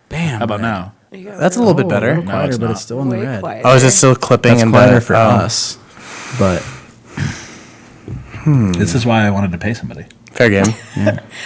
Bam. How about now? That's a little bit better. No, Quieter, it's but not. it's still in the red. Quieter. Oh, is it still clipping? That's in quieter the, for us. But This is why I wanted to pay somebody. Fair game.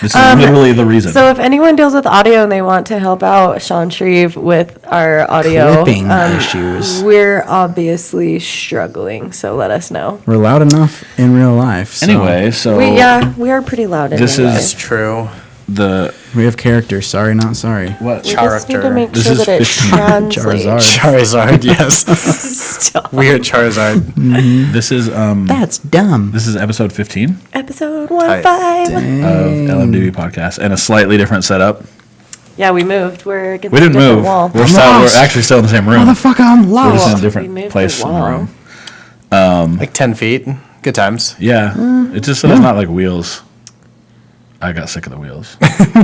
This is literally the reason. So if anyone deals with audio and they want to help out Sean Shreve with our audio clipping issues. we're obviously struggling. So let us know. We're loud enough in real life. So Anyway, so We are pretty loud. In This real is- life. That's true. the we have character. Sorry, not sorry. what? We just need to character. make This sure is that it 15. translates. Charizard. Charizard, yes. Stop. Weird Charizard. This is That's dumb. this is episode 15 Episode Tight. 15. of LMDB podcast and a slightly different setup. Yeah, we moved. We're against We didn't a different move. wall. We're lost. actually still in the same room. Motherfucker, I'm We're just in a lost. We different moved place the in the wall. room. Like 10 feet. Good times. Yeah, it's just so there's not like wheels. I got sick of the wheels.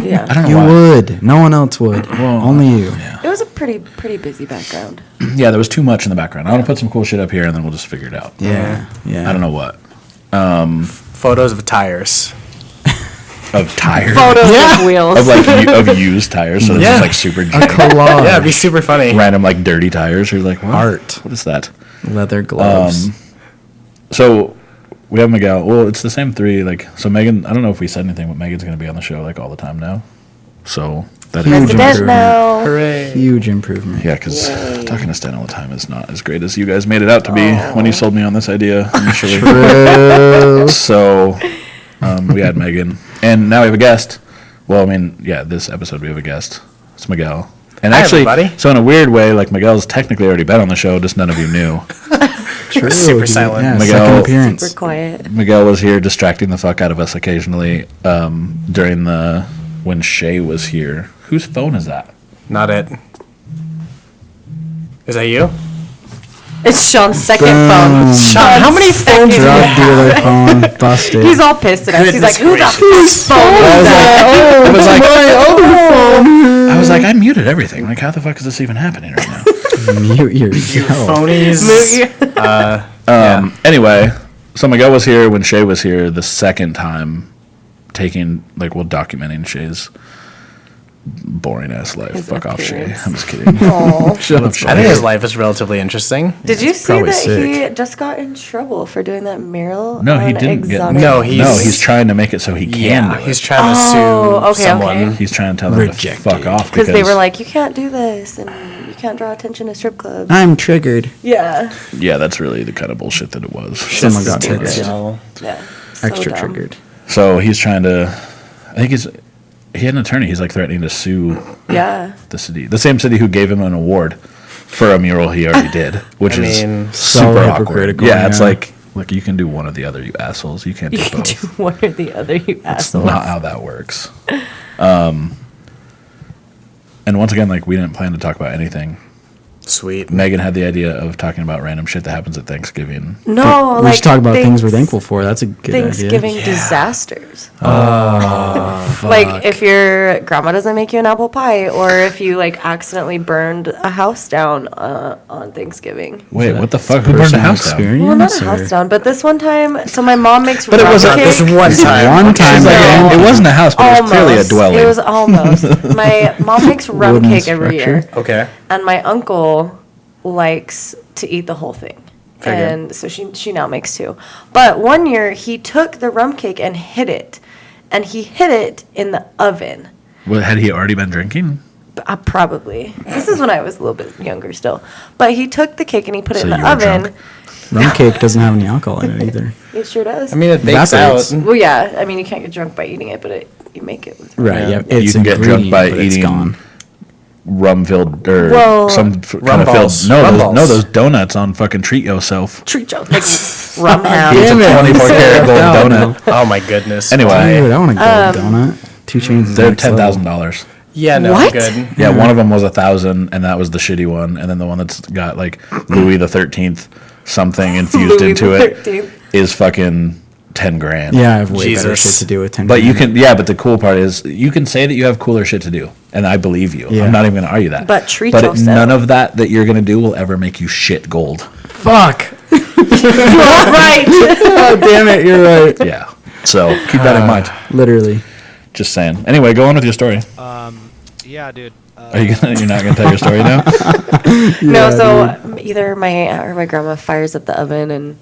Yeah. I don't know You why. would. No one else would. Only you. It was a pretty busy background. Yeah, there was too much in the background. I want to put some cool shit up here and then we'll just figure it out. Yeah. Yeah. I don't know what. Photos of tires. Of tires. Photos of wheels. Of like of used tires, so it's Yeah. just like super jank. Collage. Yeah, it'd be super funny. Random like dirty tires. You're like, what? Art. What is that? Leather gloves. So we have Miguel. Well, it's the same three. Like, so Megan. I don't know if we said anything, but Megan's going to be on the show like all the time now. So that is Resident improvement. now. Hooray. Huge improvement. yeah, because talking to Stan all the time is not as great as you guys made it out to be when you sold me on this idea initially. So we had Megan, and now we have a guest. Well, I mean, yeah, this episode we have a guest. It's Miguel. And Hi, actually, everybody. so in a weird way, like Miguel's technically already been on the show, just none of you knew. True. Super silent. Yeah, Miguel- second appearance. Super quiet. Miguel was here distracting the fuck out of us occasionally during when Shay was here. Whose phone is that? Not it. Is that you? It's Sean's second phone. Sean, how many phones do you Drug dealer have? phone busted. He's all pissed at us. He's like, Goodness who the gracious. fuck's phone is that? I was like, other I was like, I muted everything. Like, how the fuck is this even happening right now? phone. Mute yourself. Phonies. Anyway, so Miguel was here when Shay was here the second time, documenting Shay's boring ass life. His Fuck off, Shay. appearance. I'm just kidding. Aw. Shut up, I think his life is relatively interesting. Did you see probably that sick. he just got in trouble for doing that mural? No, he on didn't get. Exotic? No, No, he's- he's trying to make it so he can. Yeah, do he's it. trying to Oh, sue okay, someone. okay. He's trying to tell them to Rejected. fuck off Because they were like, you can't do this, and you can't draw attention to strip clubs. I'm triggered. Yeah. yeah, that's really the kind of bullshit that it was. Someone got triggered. Mixed. Yeah. So Extra dumb. triggered. So he's trying to. I think he had an attorney. He's like threatening to sue Yeah. the city, the same city who gave him an award for a mural he already did, which I is mean, so super awkward. hypocritical, Yeah, it's yeah. like, look, you can do one or the other, you assholes. You can't You do can do both. one or the other, you That's assholes. not how that works. And once again, like, we didn't plan to talk about anything. Sweet. Megan had the idea of talking about random shit that happens at Thanksgiving. No, we like should talk about things we're thanks- thankful for. That's a good Thanksgiving idea. disasters. Fuck. Like if your grandma doesn't make you an apple pie, or if you like accidentally burned a house down on Thanksgiving. Wait, what the fuck? Who burned the Personal house down? experience, Well, not a or- house down, but this one time. So my mom makes. But it was rum this cake. one time. One time, It's like, No. it wasn't a house, but it was clearly a Almost. dwelling. It was almost. My mom makes rum Wooden cake every year, structure. Okay. and my uncle likes to eat the whole thing. Very good. And so she now makes two. But one year he took the rum cake and hid it. And he hid it in the oven. Well, had he already been drinking? Probably. This is when I was a little bit younger still. But he took the cake and he put it So in the you were oven. drunk? Rum cake doesn't have any alcohol in it either. It sure does. I mean, it bakes out. Evaporates. well, yeah. I mean, you can't get drunk by eating it, but you make it with Right, Yeah. yeah. You It's can get drunk ingredient, by but it's eating gone. rum-filled or Well- some kind Rum of filled. balls. No, Rum those, balls. no, those donuts on fucking Treat Yourself. treat you like rum ham. It's a 24 karat gold Hell donut. Oh my goodness. Anyway, Dude, I want a gold donut. 2 chains is they're next level. $10,000. Yeah, no, What? good. Yeah, one of them was 1,000, and that was the shitty one. And then the one that's got like Louis the 13th something infused Louis into the it 13th. is fucking 10 grand. Yeah, I have way better Jesus. shit to do with 10 But you grand. can, yeah. But the cool part is, you can say that you have cooler shit to do, and I believe you. Yeah. I'm not even going to argue that. But treat But yourself. none of that you're going to do will ever make you shit gold. Fuck. Right. Oh, damn it, you're right. Yeah. So keep that in mind. Literally. Just saying. Anyway, go on with your story. Yeah, dude. You're not gonna tell your story now? No, so either my aunt or my grandma fires up the oven and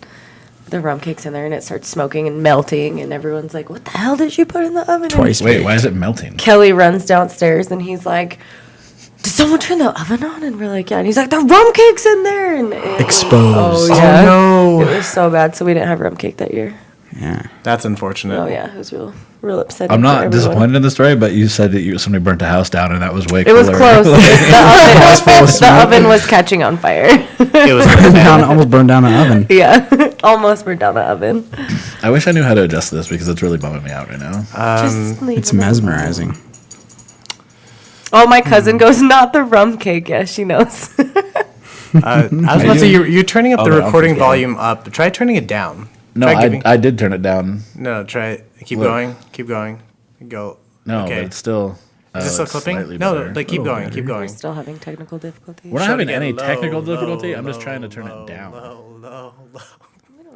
the rum cake's in there and it starts smoking and melting and everyone's like, what the hell did you put in the oven? Twice. And Wait, why is it melting? Kelly runs downstairs and he's like, did someone turn the oven on? And we're like, yeah. And he's like, the rum cake's in there. And Exposed. Oh, yeah. no. It was so bad. So we didn't have rum cake that year. Yeah. That's unfortunate. Oh, yeah. It was real upsetting. I'm for not everyone. disappointed in the story, but you said that somebody burnt a house down, and that was way It cooler. was close. The oven was catching on fire. It was Almost burned down the oven. Yeah. Almost burned down the oven. I wish I knew how to adjust this because it's really bumming me out right now. Just leave It's it alone. mesmerizing. Oh, my cousin goes, not the rum cake. Yeah, she knows. I was about to say, you're turning up the no, I'm recording thinking. volume up. Try turning it down. No, Try giving- I did turn it down. No, try it. Keep Look. going. Keep going. Go. No, Okay. but it's still. Is it still it's clipping? slightly No, better. like keep going. Keep We're going. still having technical difficulties. We're not Shut having again. any Low, technical low, difficulty. I'm just low, trying to turn low, it down. low.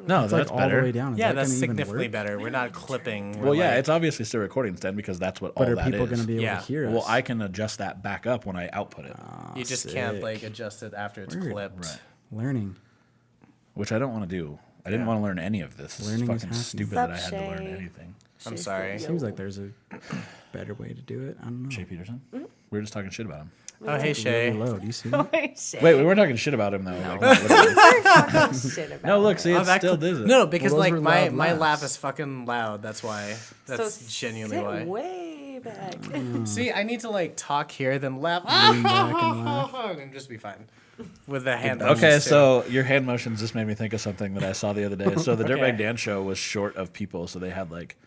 No, It's that's like all the way better. down. Is Yeah, that that's gonna even significantly work? better. We're not clipping. We're Well, yeah, like- it's obviously still recording, Stan, because that's what all But are that people is. going to be able Yeah. to hear us? Well, I can adjust that back up when I output it, You just can't sick. like adjust it after it's Weird. clipped. Right. Learning. which I don't want to do. I didn't Yeah. want to learn any of this. It's Learning is fucking happening. stupid Sup, that I had to learn Shay? anything. I'm sorry. Seems like there's a better way to do it. I don't know. Shay Peterson? Mm-hmm. We were just talking shit about him. Oh, hey, Shay. Really low. Do you see that? Wait, we weren't talking shit about him though. Like, whatever. Shit about No, look, it. see, Oh, it that still cl- does it. No, because Well, those like were my loud my laughs. laugh is fucking loud. That's why. That's So genuinely sit why. way back. See, I need to like talk here, then laugh, Lean back and laugh. and just be fine with the hand. Okay, motions, too. so your hand motions just made me think of something that I saw the other day. So the Okay. Dirtbag Dan show was short of people, so they had like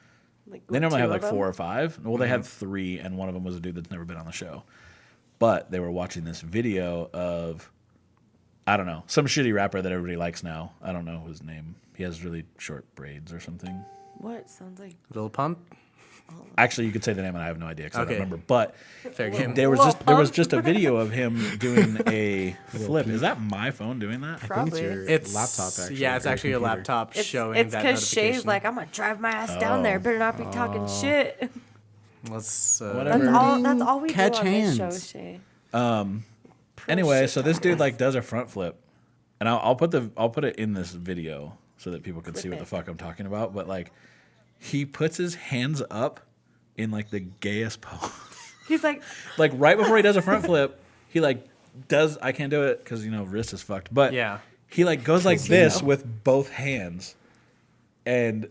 Like, they normally have two like of 4 them? or 5. Well, they had 3, and one of them was a dude that's never been on the show. But they were watching this video of, I don't know, some shitty rapper that everybody likes now. I don't know his name. He has really short braids or something. What? Sounds like. Lil Pump. Actually, you could say the name, and I have no idea because I Okay. don't remember. But Fair game. there was just a video of him doing a flip. Is that my phone doing that? I think it's Probably. your It's laptop, actually. Yeah, it's or your actually your computer. laptop It's showing that because Shay's notification. like, I'm gonna drive my ass down there. Better not be talking shit. Let's Whatever. That's all we Catch do on this show, hands. Shay. Anyway, so this dude like does a front flip, and I'll put it in this video so that people can see what the fuck I'm talking about. But like, he puts his hands up in like the gayest pose. He's like, Like right before he does a front flip, he like does. I can't do it because wrist is fucked. But Yeah. he like goes like this with both hands, and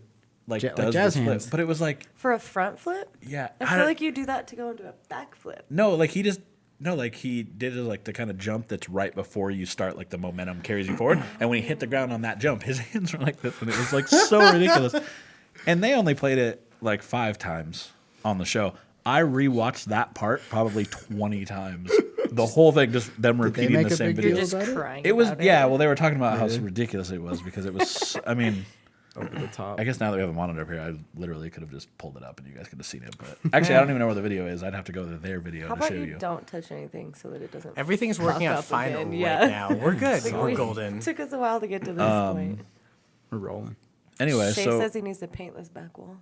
like Like does jazz this flip. hands. But it was like, for a front flip? yeah, I feel like you do that to go into a back flip. no, like he just. No, like he did it like the kind of jump that's right before you start, like the momentum carries you forward. And when he hit the ground on that jump, his hands were like this, and it was like so ridiculous. And they only played it like 5 times on the show. I rewatched that part probably 20 times. The whole thing, just them repeating make the a same big video. deal Just about it? crying. It was about yeah. Well, they were talking about how ridiculous it was because it was. I mean, Over the top. I guess now that we have a monitor up here, I literally could have just pulled it up and you guys could have seen it. But actually, I don't even know where the video is. I'd have to go to their video How to about show you you. don't touch anything so that it doesn't. Everything's working fuck out up fine again, right yeah. now. We're good. Like, We're we- golden. It took us a while to get to this point. We're rolling. Anyway, Shay so says he needs to paint this back wall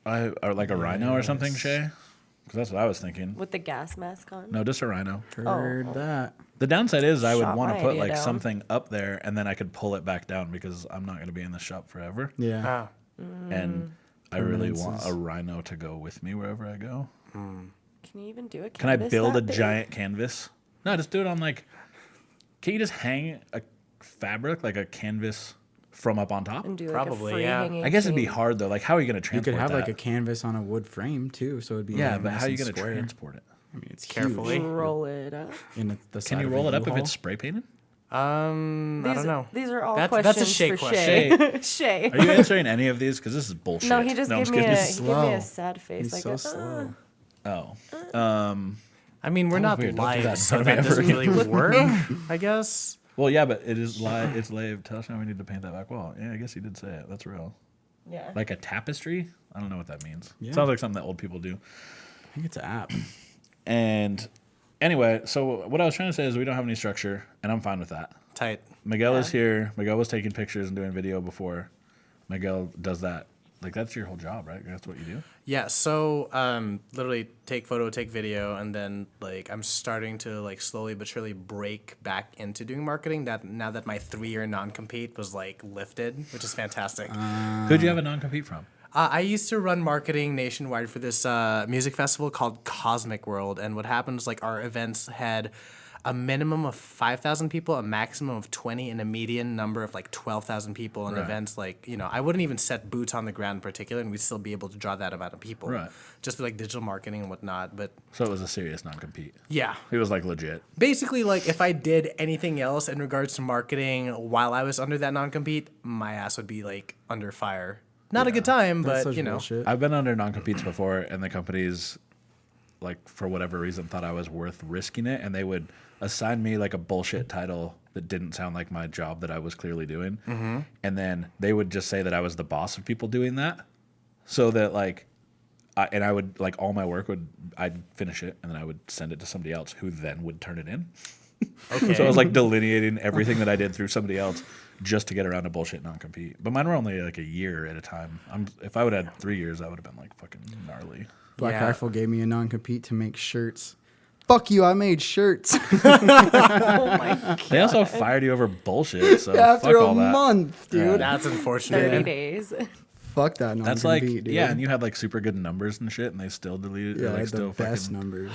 or like a rhino or something, Shay? Because that's what I was thinking. with the gas mask on. No, just a rhino. Heard that. The downside is I would Shot want my to put idea like down. something up there and then I could pull it back down because I'm not going to be in the shop forever. Yeah. Ah. And I really want Permanences. a rhino to go with me wherever I go. Can you even do a Can I canvas build a that big? giant canvas? No, just do it on like. Can you just hang a fabric like a canvas from up on top? and do like Probably, a free yeah. hanging I guess it'd be thing? hard though. Like, how are you going to You transport could have that? like a canvas on a wood frame too, so it'd be yeah, like but nice how are you and going to square. transport it? I mean, it's Carefully. huge. Roll it up. In the Can you side of roll a it up if U-Haul. it's spray painted? I don't know. These are all That's questions a Shay for question. Shay. Shay. Are you answering any of these? Because this is bullshit. No, he just I'm gave me kidding. a he gave me slow. a sad face. He's like so slow. Oh. I mean, we're was not weird. Don't do that in live, so front of me that ever doesn't again. really work, I guess. Well, yeah, but it is live. It's live. Tell us how we need to paint that back wall. Yeah, I guess he did say it. That's real. Yeah. Like a tapestry? I don't know what that means. Yeah. Sounds like something that old people do. I think it's an app. And anyway, so what I was trying to say is we don't have any structure, and I'm fine with that. Tight. Miguel is Yeah. here. Miguel was taking pictures and doing video before. Miguel does that. Like, that's your whole job, right? That's what you do? Yeah, so literally take photo, take video, and then like I'm starting to like slowly but surely break back into doing marketing. That now that my 3-year non-compete was like lifted, which is fantastic. Who'd you have a non-compete from? I used to run marketing nationwide for this music festival called Cosmic World, and what happened was like our events had a minimum of 5,000 people, a maximum of 20, and a median number of like 12,000 people. And Right. events like, I wouldn't even set boots on the ground in particular, and we'd still be able to draw that amount of people. Right. Just with like digital marketing and whatnot. But So it was a serious non-compete. yeah. It was like legit. Basically, like if I did anything else in regards to marketing while I was under that non-compete, my ass would be like under fire. Not a good time, That's but such bullshit. I've been under non-competes before, and the companies, like, for whatever reason, thought I was worth risking it, and they would assign me like a bullshit title that didn't sound like my job that I was clearly doing, and then they would just say that I was the boss of people doing that, so that like, I would like all my work I'd finish it, and then I would send it to somebody else who then would turn it in. okay. So I was like delineating everything that I did through somebody else just to get around a bullshit non-compete. But mine were only like a year at a time. If I would have had 3 years, I would have been like fucking gnarly. Black Yeah. Rifle gave me a non-compete to make shirts. Fuck you, I made shirts. Oh my god. They also fired you over bullshit. So After fuck a all that. month, dude. That's unfortunate. 30 days. Fuck that non-compete, That's like, dude. yeah, and you had like super good numbers and shit, and they still deleted. Yeah, I like had the still best fucking. numbers.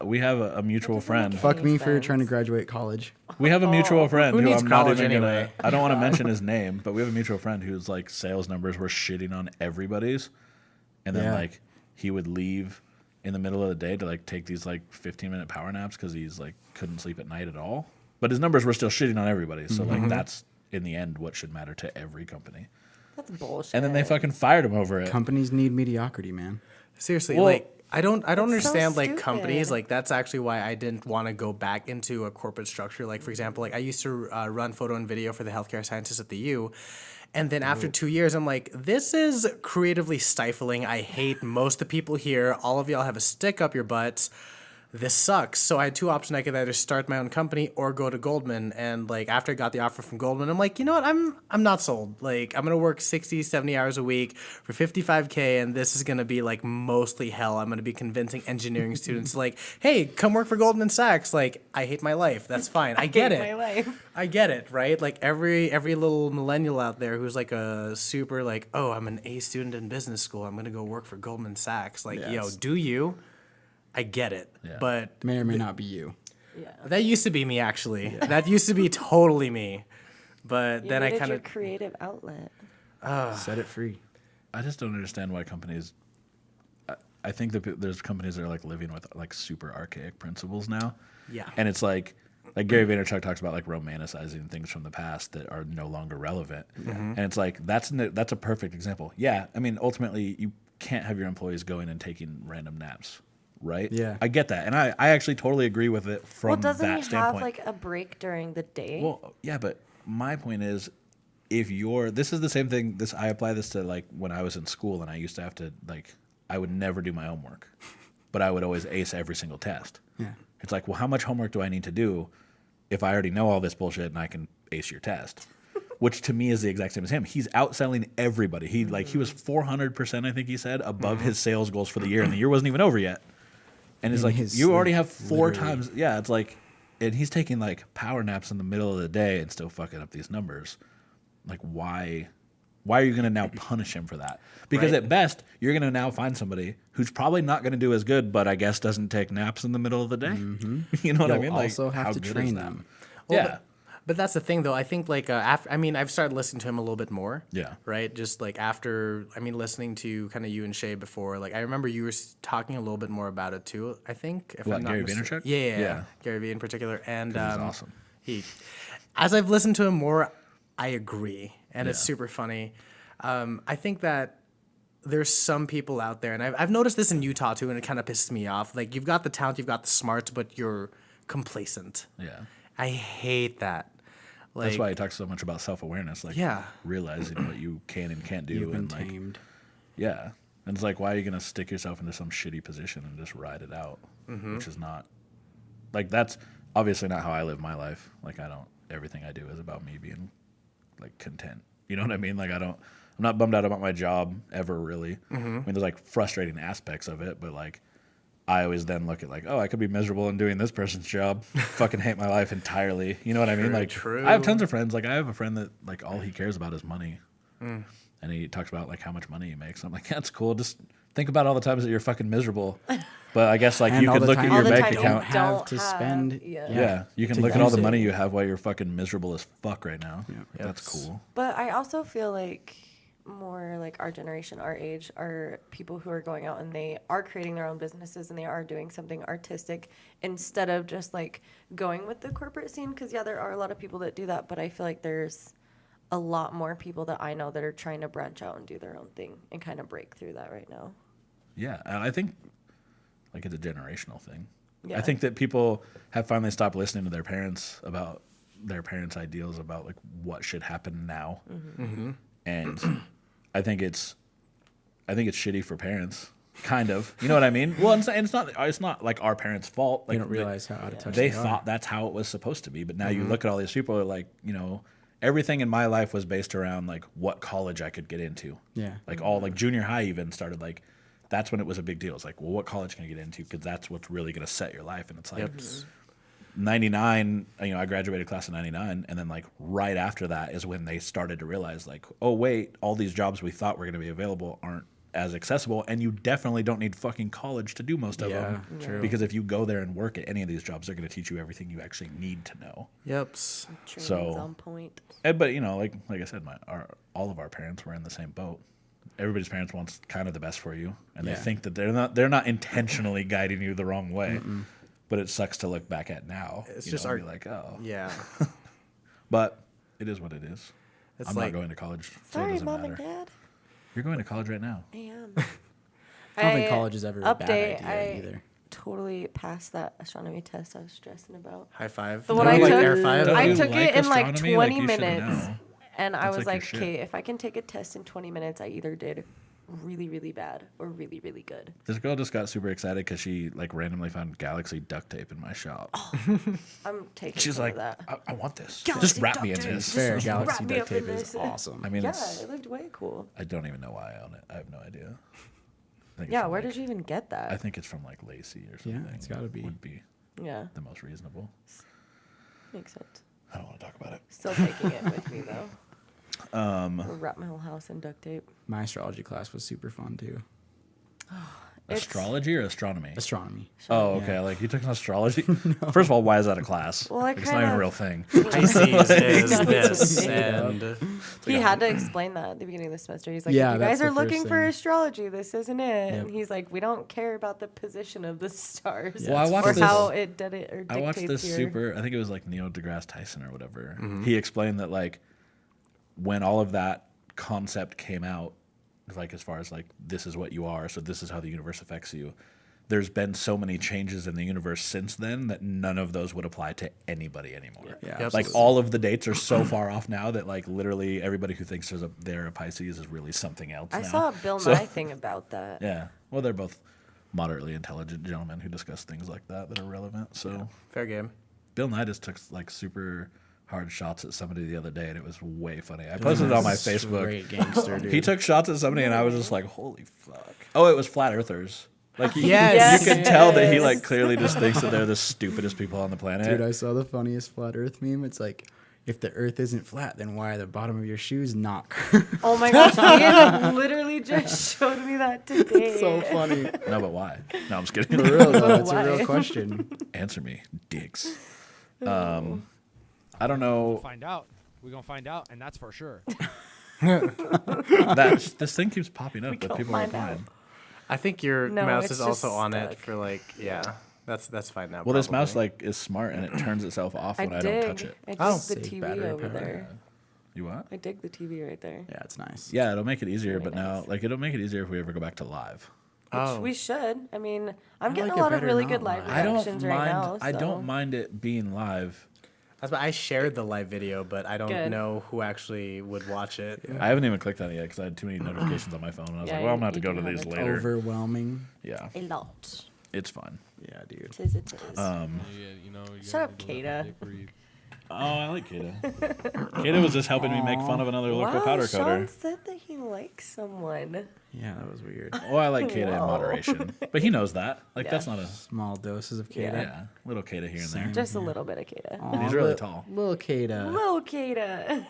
We have a mutual friend. Fuck Any me for sense. trying to graduate college. We have a mutual friend Who who needs I'm not college even anyway? gonna. I don't want to mention his name, but we have a mutual friend whose like sales numbers were shitting on everybody's, and then Yeah. like he would leave in the middle of the day to like take these like 15-minute power naps because he's like couldn't sleep at night at all. But his numbers were still shitting on everybody. So like that's in the end what should matter to every company. That's bullshit. And then they fucking fired him over it. Companies need mediocrity, man. Seriously, Well- like I don't so understand like companies. stupid. Like that's actually why I didn't want to go back into a corporate structure. Like for example, like I used to run photo and video for the healthcare scientists at the U. And then after 2 years, I'm like, this is creatively stifling. I hate most of the people here. All of y'all have a stick up your butts. This sucks. So I had two options. I could either start my own company or go to Goldman. And like after I got the offer from Goldman, I'm like, you know what? I'm not sold. Like I'm going to work 60, 70 hours a week for $55K, and this is going to be like mostly hell. I'm going to be convincing engineering students like, "Hey, come work for Goldman Sachs." Like, I hate my life. That's fine. I get hate it. my life. I get it, right? Like every little millennial out there who's like a super like, "Oh, I'm an A student in business school. I'm going to go work for Goldman Sachs." Like, yo, Yes. do you? I get it. Yeah. But May or may not be you. Yeah. that used to be me, actually. That used to be totally me. But You then I needed kind your of creative outlet. Set it free. I just don't understand why companies. I think that there's companies that are like living with like super archaic principles now. Yeah. And it's like Gary Vaynerchuk talks about like romanticizing things from the past that are no longer relevant. And it's like that's a perfect example. Yeah, I mean ultimately you can't have your employees going and taking random naps, right? Yeah. I get that, and I actually totally agree with it from Well, doesn't that he standpoint. have like a break during the day? Well, yeah, but my point is, if you're, this is the same thing. I apply this to like when I was in school and I used to have to like, I would never do my homework, but I would always ace every single test. Yeah. It's like, well, how much homework do I need to do if I already know all this bullshit and I can ace your test? Which to me is the exact same as him. He's outselling everybody. He was 400%, I think he said, above his sales goals for the year, and the year wasn't even over yet. And it's In like, his you already sleep, have four literally. times. Yeah, it's like, and he's taking like power naps in the middle of the day and still fucking up these numbers. Like, why are you going to now punish him for that? Because Right. at best, you're going to now find somebody who's probably not going to do as good, but I guess doesn't take naps in the middle of the day. You know what I You'll mean? Like, also have how to good is train that? them. Yeah. But that's the thing, though. I think like after, I've started listening to him a little bit more. Yeah. Right. Just like after, listening to kind of you and Shay before. Like I remember you were talking a little bit more about it too. I think. If What, I'm not Gary mistaken. Vaynerchuk? Yeah. Yeah. Gary V in particular, and He's awesome. As I've listened to him more, I agree, and it's Yeah. super funny. I think that there's some people out there, and I've noticed this in Utah too, and it kind of pisses me off. Like you've got the talent, you've got the smarts, but you're complacent. Yeah. I hate that. Like, That's why he talks so much about self-awareness, like Yeah. realizing what you can and can't do, You've been and like, tamed. yeah, and it's like, why are you gonna stick yourself into some shitty position and just ride it out, which is not, like, that's obviously not how I live my life. Like, everything I do is about me being like content. You know what I mean? Like, I'm not bummed out about my job ever, really. I mean, there's like frustrating aspects of it, but like I always then look at like, oh, I could be miserable in doing this person's job. Fucking hate my life entirely. You know what I mean? Like, true. I have tons of friends. Like, I have a friend that like all he cares about is money, and he talks about like how much money he makes. I'm like, that's cool. Just think about all the times that you're fucking miserable. But I guess like And you all could the look at time your you bank don't account. have to spend. Yeah, you can to look at all use the it. money you have while you're fucking miserable as fuck right now. Yeah. That's cool. But I also feel like more like our generation, our age, are people who are going out and they are creating their own businesses and they are doing something artistic instead of just like going with the corporate scene. Because, yeah, there are a lot of people that do that, but I feel like there's a lot more people that I know that are trying to branch out and do their own thing and kind of break through that right now. Yeah, I think like it's a generational thing. Yeah. I think that people have finally stopped listening to their parents about their parents' ideals about like what should happen now, and I think it's shitty for parents, kind of. You know what I mean? Well, it's not like our parents' fault. Like They don't realize how out of touch they they are. thought that's how it was supposed to be, but now you look at all these people are like, you know, everything in my life was based around like what college I could get into. Yeah. Like all like junior high even started like. That's when it was a big deal. It's like, well, what college can I get into? Because that's what's really going to set your life. And it's like 99, you know, I graduated class of 99. And then like right after that is when they started to realize like, oh, wait, all these jobs we thought were going to be available aren't as accessible. And you definitely don't need fucking college to do most of them. true. Because if you go there and work at any of these jobs, they're going to teach you everything you actually need to know. Yep. Training's So- on point. But, you know, like I said, all of our parents were in the same boat. Everybody's parents wants kind of the best for you, and they think that they're not intentionally guiding you the wrong way. But it sucks to look back at now. It's you just know, our and be like, oh, yeah. but it is what it is. It's I'm like not going to college, so it Sorry, doesn't Mom matter. and Dad. You're going to college right now. I am. I don't think college is ever a bad update, idea either. totally passed that astronomy test I was stressing about. high five. The one Don't I you like took- air five. Don't I you took like it in like astronomy? 20 You should minutes. know. And I That's was like your like, shit. okay, if I can take a test in 20 minutes, I either did really, really bad or really, really good. This girl just got super excited because she like randomly found Galaxy duct tape in my shop. I'm taking She's some like, of that. I want this. Galaxy Just wrap me in duct tape. this. Fair, Just Galaxy wrap me duct up in tape is this. awesome. I mean, Yeah, it's, it looked way cool. I don't even know why I own it. I have no idea. I think it's Yeah, from, where like- did you even get that? I think it's from like Lacey or something. it's gotta be. Would be Yeah, the most reasonable. makes sense. I don't want to talk about it. Still taking it with me though. Or wrap my whole house in duct tape. My astrology class was super fun too. It's- Astrology or astronomy? Astronomy. Oh, okay. Like you took an astrology. First of all, why is that a class? Well, I Like, it's not even kinda- a real thing. Pisces is No, this, yeah. and He had to explain that at the beginning of the semester. He's like, Yeah, if you that's guys the are first looking for thing. astrology, this isn't it. Yep. And he's like, we don't care about the position of the stars Yeah, Well, I watched or this- how it did it or I watched dictates this your... super. I think it was like Neil deGrasse Tyson or whatever. He explained that like when all of that concept came out, like as far as like this is what you are, so this is how the universe affects you. There's been so many changes in the universe since then that none of those would apply to anybody anymore. Yeah, Yep. Like all of the dates are so far off now that like literally everybody who thinks they're a Pisces is really something else. I now. saw a Bill So- Nye thing about that. Yeah. Well, they're both moderately intelligent gentlemen who discuss things like that are relevant. So fair game. Bill Nye just took like super hard shots at somebody the other day, and it was way funny. I posted it on my Facebook. Straight gangster, dude. He took shots at somebody, and I was just like, "Holy fuck!" Oh, it was flat earthers. Like, Yes. you can tell that he like Yes. clearly just thinks that they're the stupidest people on the planet. Dude, I saw the funniest flat Earth meme. It's like, if the Earth isn't flat, then why are the bottom of your shoes not curved? Oh my gosh, Ian literally just showed me that today. So funny. No, but why? No, I'm just For kidding. real though, it's a Why? real question. Answer me, dicks. I don't know. Find out. We're gonna find out, and that's for sure. This thing keeps popping up, but gonna people are find out. fine. I think your No, mouse it's is also just on it stuck. for like that's fine now. Well, this mouse probably. like is smart and it turns itself off I when I don't touch dig. it. I dig Oh. the Save TV battery over power. there. You what? I dig the TV right there. Yeah, it's nice. Yeah, it'll make it easier, Really but now nice. like it'll make it easier if we ever go back to live. Which Oh. we should. I mean, I'm getting like a it lot of better really not good live live. I don't reactions mind. right now. I so- don't mind it being live. I shared the live video, but I don't Good. know who actually would watch it. I haven't even clicked on it yet because I had too many notifications on my phone, and I was Yeah, like, "Well, I'm gonna have to you go to do have these it. later." Overwhelming. Yeah, A lot. it's fun. Yeah, dude. Tis it is. You know, you Shut gotta up, do that Kata. dick read. Oh, I like Kata. Kata was just helping me make fun of another local Wow, powder Sean coater. said that he likes someone. Yeah, that was weird. Oh, I like Kata in Whoa. moderation. But he knows that. Like, Yeah. that's not a... Small doses of Yeah. Kata. Yeah, little Kata here and there. Just a little bit of Kata. Aw, He's really li- tall. Little Kata. Little Kata.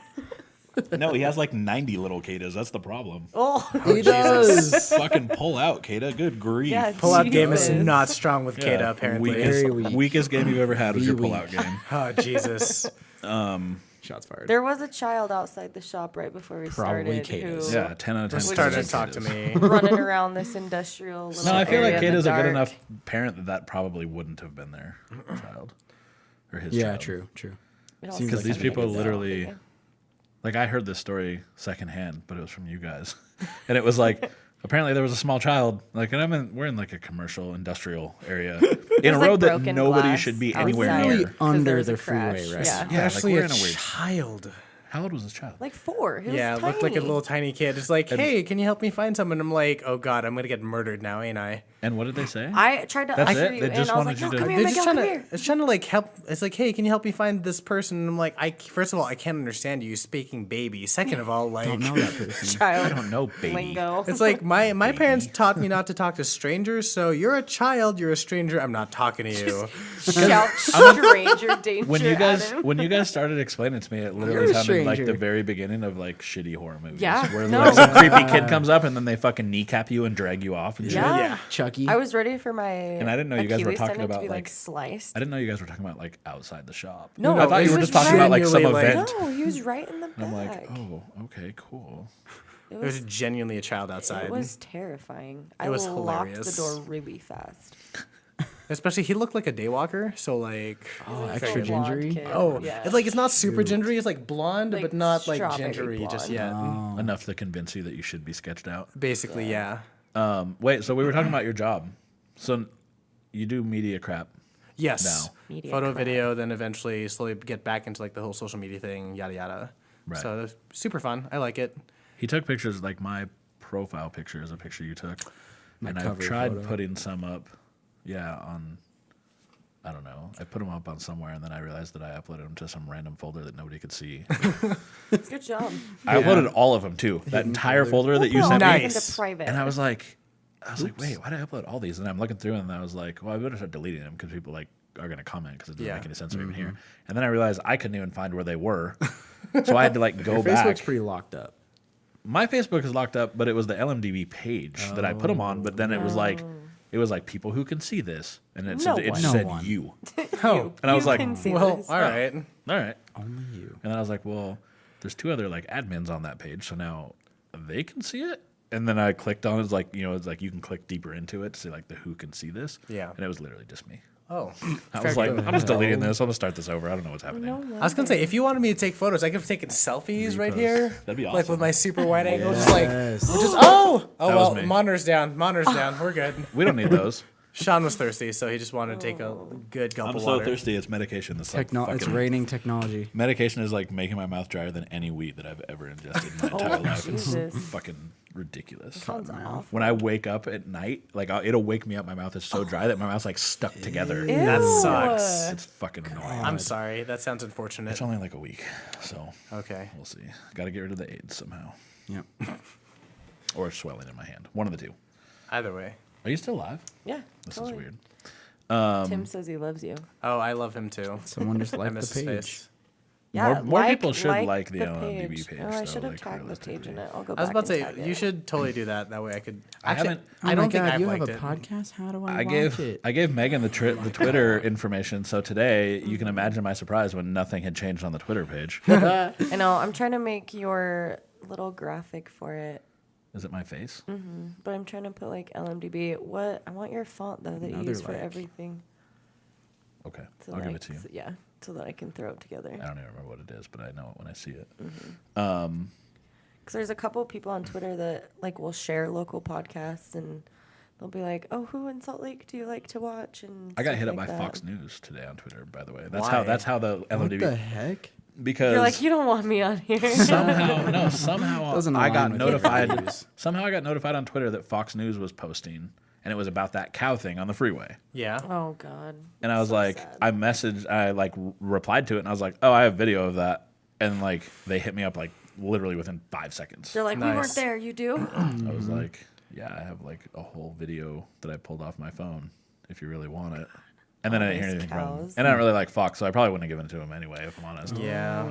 No, he has like 90 little Katas. That's the problem. Oh, He does. Fucking pull out, Kata. Good grief. Yeah, Pull-out game is Jesus. not strong with Yeah, Kata, apparently. Very weak. Weakest game you've ever had was The your weak. pull-out game. Oh, Jesus. Shots fired. There was a child outside the shop right before we Probably started who Katas. Yeah, 10 out of 10. Just Which started is to talk to me. running around this industrial little No, I feel like area in the Kata's a good dark. enough parent that that probably wouldn't have been their child. Or his Yeah, child. true. It all Seems Because like these something people like that. literally... Like, I heard this story secondhand, but it was from you guys. And it was like, apparently there was a small child, like, and we're in like a commercial industrial area in a like road that broken nobody glass should be anywhere outside. near. Really 'Cause under there was the a crash. freeway, right? Yeah. Yeah, like Actually, we're a in a weird... child. How old was this child? Like 4. He was Yeah, tiny. looked like a little tiny kid. It's like, hey, can you help me find someone? I'm like, oh God, I'm gonna get murdered now, ain't I? And what did they say? I tried to That's usher it? you They in. just I was wanted like, you no, to- come here, They're Miguel, just come trying here. to, it's trying to like help. It's like, hey, can you help me find this person? And I'm like, first of all, I can't understand you speaking baby. Second of all, like, Don't know that person. I Child don't know, baby. lingo. it's like my parents taught me not to talk to strangers. So you're a child, you're a stranger. I'm not talking to you. Shout stranger danger When you at him. guys started explaining it to me, it You're literally a sounded like the stranger. very beginning of like shitty horror movies. Yeah, Where no. like, some creepy kid comes up and then they fucking kneecap you and drag you off and shit. Yeah. Yeah. Chucky. I was ready for my And I didn't know you guys were Achilles talking tendon to about, be like- sliced. I didn't know you guys were talking about like outside the shop. No, I thought he you were was just talking about like some genuinely, event. No, he was right in the back. I'm like, oh, okay, cool. It There's genuinely a child outside. It was terrifying. I was locked hilarious. the door really fast. Especially, he looked like a daywalker. So like, Oh, He's extra a blonde gingery. kid. oh, Yeah. it's like it's not super gingery. It's like blonde, Like but not like strawberry gingery just blonde. yet. Oh. Enough to convince you that you should be sketched out. Basically, yeah. Wait, so we were talking about your job. So you do media crap. Yes. Now. Media Photo, crap. video, then eventually slowly get back into like the whole social media thing, yada yada. Right. So that's super fun. I like it. He took pictures, like my profile picture is a picture you took. My and I've cover tried photo. putting some up, on, I don't know. I put them up on somewhere and then I realized that I uploaded them to some random folder that nobody could see. Good job. I uploaded all of them too. That entire folder that you We'll sent put all me. these Nice. into private. And I was like, wait, why did I upload all these? And I'm looking through and I was like, well, I better start deleting them because people like are going to comment because it doesn't Yeah. make any sense they're even here. And then I realized I couldn't even find where they were. So I had to like go Your back. Facebook's pretty locked up. My Facebook is locked up, but it was the LMDB page that I put them on. But then it was like people who can see this, and it No said, it one. just No said one. you. Oh, And I was You like, can see well, this. all right. all right. Only you. And then I was like, well, there's 2 other like admins on that page, so now they can see it. And then I clicked on it, it's like you can click deeper into it to see like the who can see this. Yeah. And it was literally just me. Oh, I fair was like, game. I'm just deleting this. I'm gonna start this over. I don't know what's happening. No I was gonna say, if you wanted me to take photos, I could have taken selfies right Repost. here. That'd be Like awesome. with my super wide angle, just like, Yes. just That well, was me. monitor's down, we're good. We don't need those. Sean was thirsty, so he just wanted to take a good gulp I'm of so water. thirsty. It's medication. That's like It's fucking- raining technology. Medication is like making my mouth drier than any weed that I've ever ingested in my entire life. It's Jesus. fucking ridiculous. Sounds awful. When I wake up at night, like it'll wake me up. My mouth is so dry that my mouth's like stuck together. That Ew. sucks. It's fucking annoying. I'm sorry. That sounds unfortunate. It's only like a week, so Okay. we'll see. Got to get rid of the AIDS somehow, Yep. or swelling in my hand. One of the two. Either way. Are you still alive? Yeah. This totally. is weird. Tim says he loves you. Oh, I love him too. Someone just I liked miss the his page. face. Yeah, More people should like the LMDB page. page, Oh, I though, should have like, tagged the page in realistically. it. I'll go I was back about to and say tag you it. should totally do that. That way I could. I Actually, haven't- I don't think I've you liked have a it. podcast? How do I I watch it? gave Megan the Twitter information. So today, you can imagine my surprise when nothing had changed on the Twitter page. I know. I'm trying to make your little graphic for it, Is it my face? but I'm trying to put like LMDB. What I want your font though that you Another use for like. everything. Okay, So I'll like, give it to you. Yeah, so that I can throw it together. I don't even remember what it is, but I know it when I see it. Because there's a couple people on Twitter that like will share local podcasts and they'll be like, "Oh, who in Salt Lake do you like to watch?" And I got stuff hit up like by that. Fox News today on Twitter. By the way, Why? that's how the What LMDB the heck? because You're like, you don't want me on here. somehow Doesn't I got align with your notified. views. Somehow I got notified on Twitter that Fox News was posting, and it was about that cow thing on the freeway. Yeah. Oh God. And I was So like, sad. I like replied to it, and I was like, oh, I have video of that. And like they hit me up like literally within 5 seconds. They're like, we Nice. weren't there. You do? I was like, yeah, I have like a whole video that I pulled off my phone if you really want it. And then I didn't hear these anything from him. cows. And I don't really like Fox, so I probably wouldn't have given it to him anyway, if I'm honest. Yeah.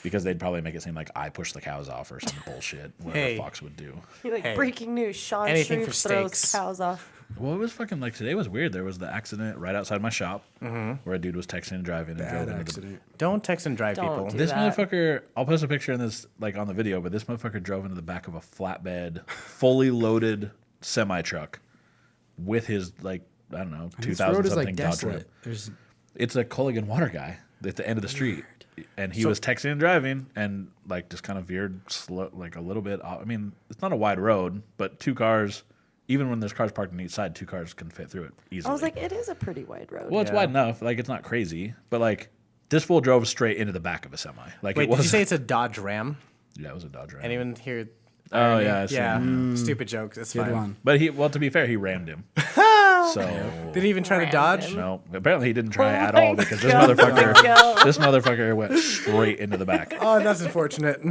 Because they'd probably make it seem like I pushed the cows off or some bullshit, whatever Hey. Fox would do. You're like, Hey. breaking news. Sean Anything Shreve for throws steaks. cows off. Well, it was fucking like today was weird. There was the accident right outside my shop where a dude was texting and driving and Bad drove into the accident. Don't text and drive Don't people. do This that. motherfucker, I'll post a picture in this, like on the video, but this motherfucker drove into the back of a flatbed, fully loaded semi truck with his, like, I don't know, This 2000 road is something like Dodge desolate. Ram. There's It's a Culligan water guy at the end of the street. And he was texting and driving and, like, just kind of veered slow, like a little bit off. I mean, it's not a wide road, but two cars, even when there's cars parked on each side, two cars can fit through it easily. I was like, it is a pretty wide road. well, it's Yeah. wide enough. Like, it's not crazy. But, like, this fool drove straight into the back of a semi. Like, Wait, it did you was. say it's a Dodge Ram? Yeah, it was a Dodge Ram. Anyone here? Oh, irony? yeah, I see. Yeah. Stupid joke. It's good fine. one. But well, to be fair, he rammed him. So Did he even try to Rammed dodge? him. no, apparently he didn't try Oh at my all because this God. motherfucker, this motherfucker went straight into the back. Oh, that's unfortunate.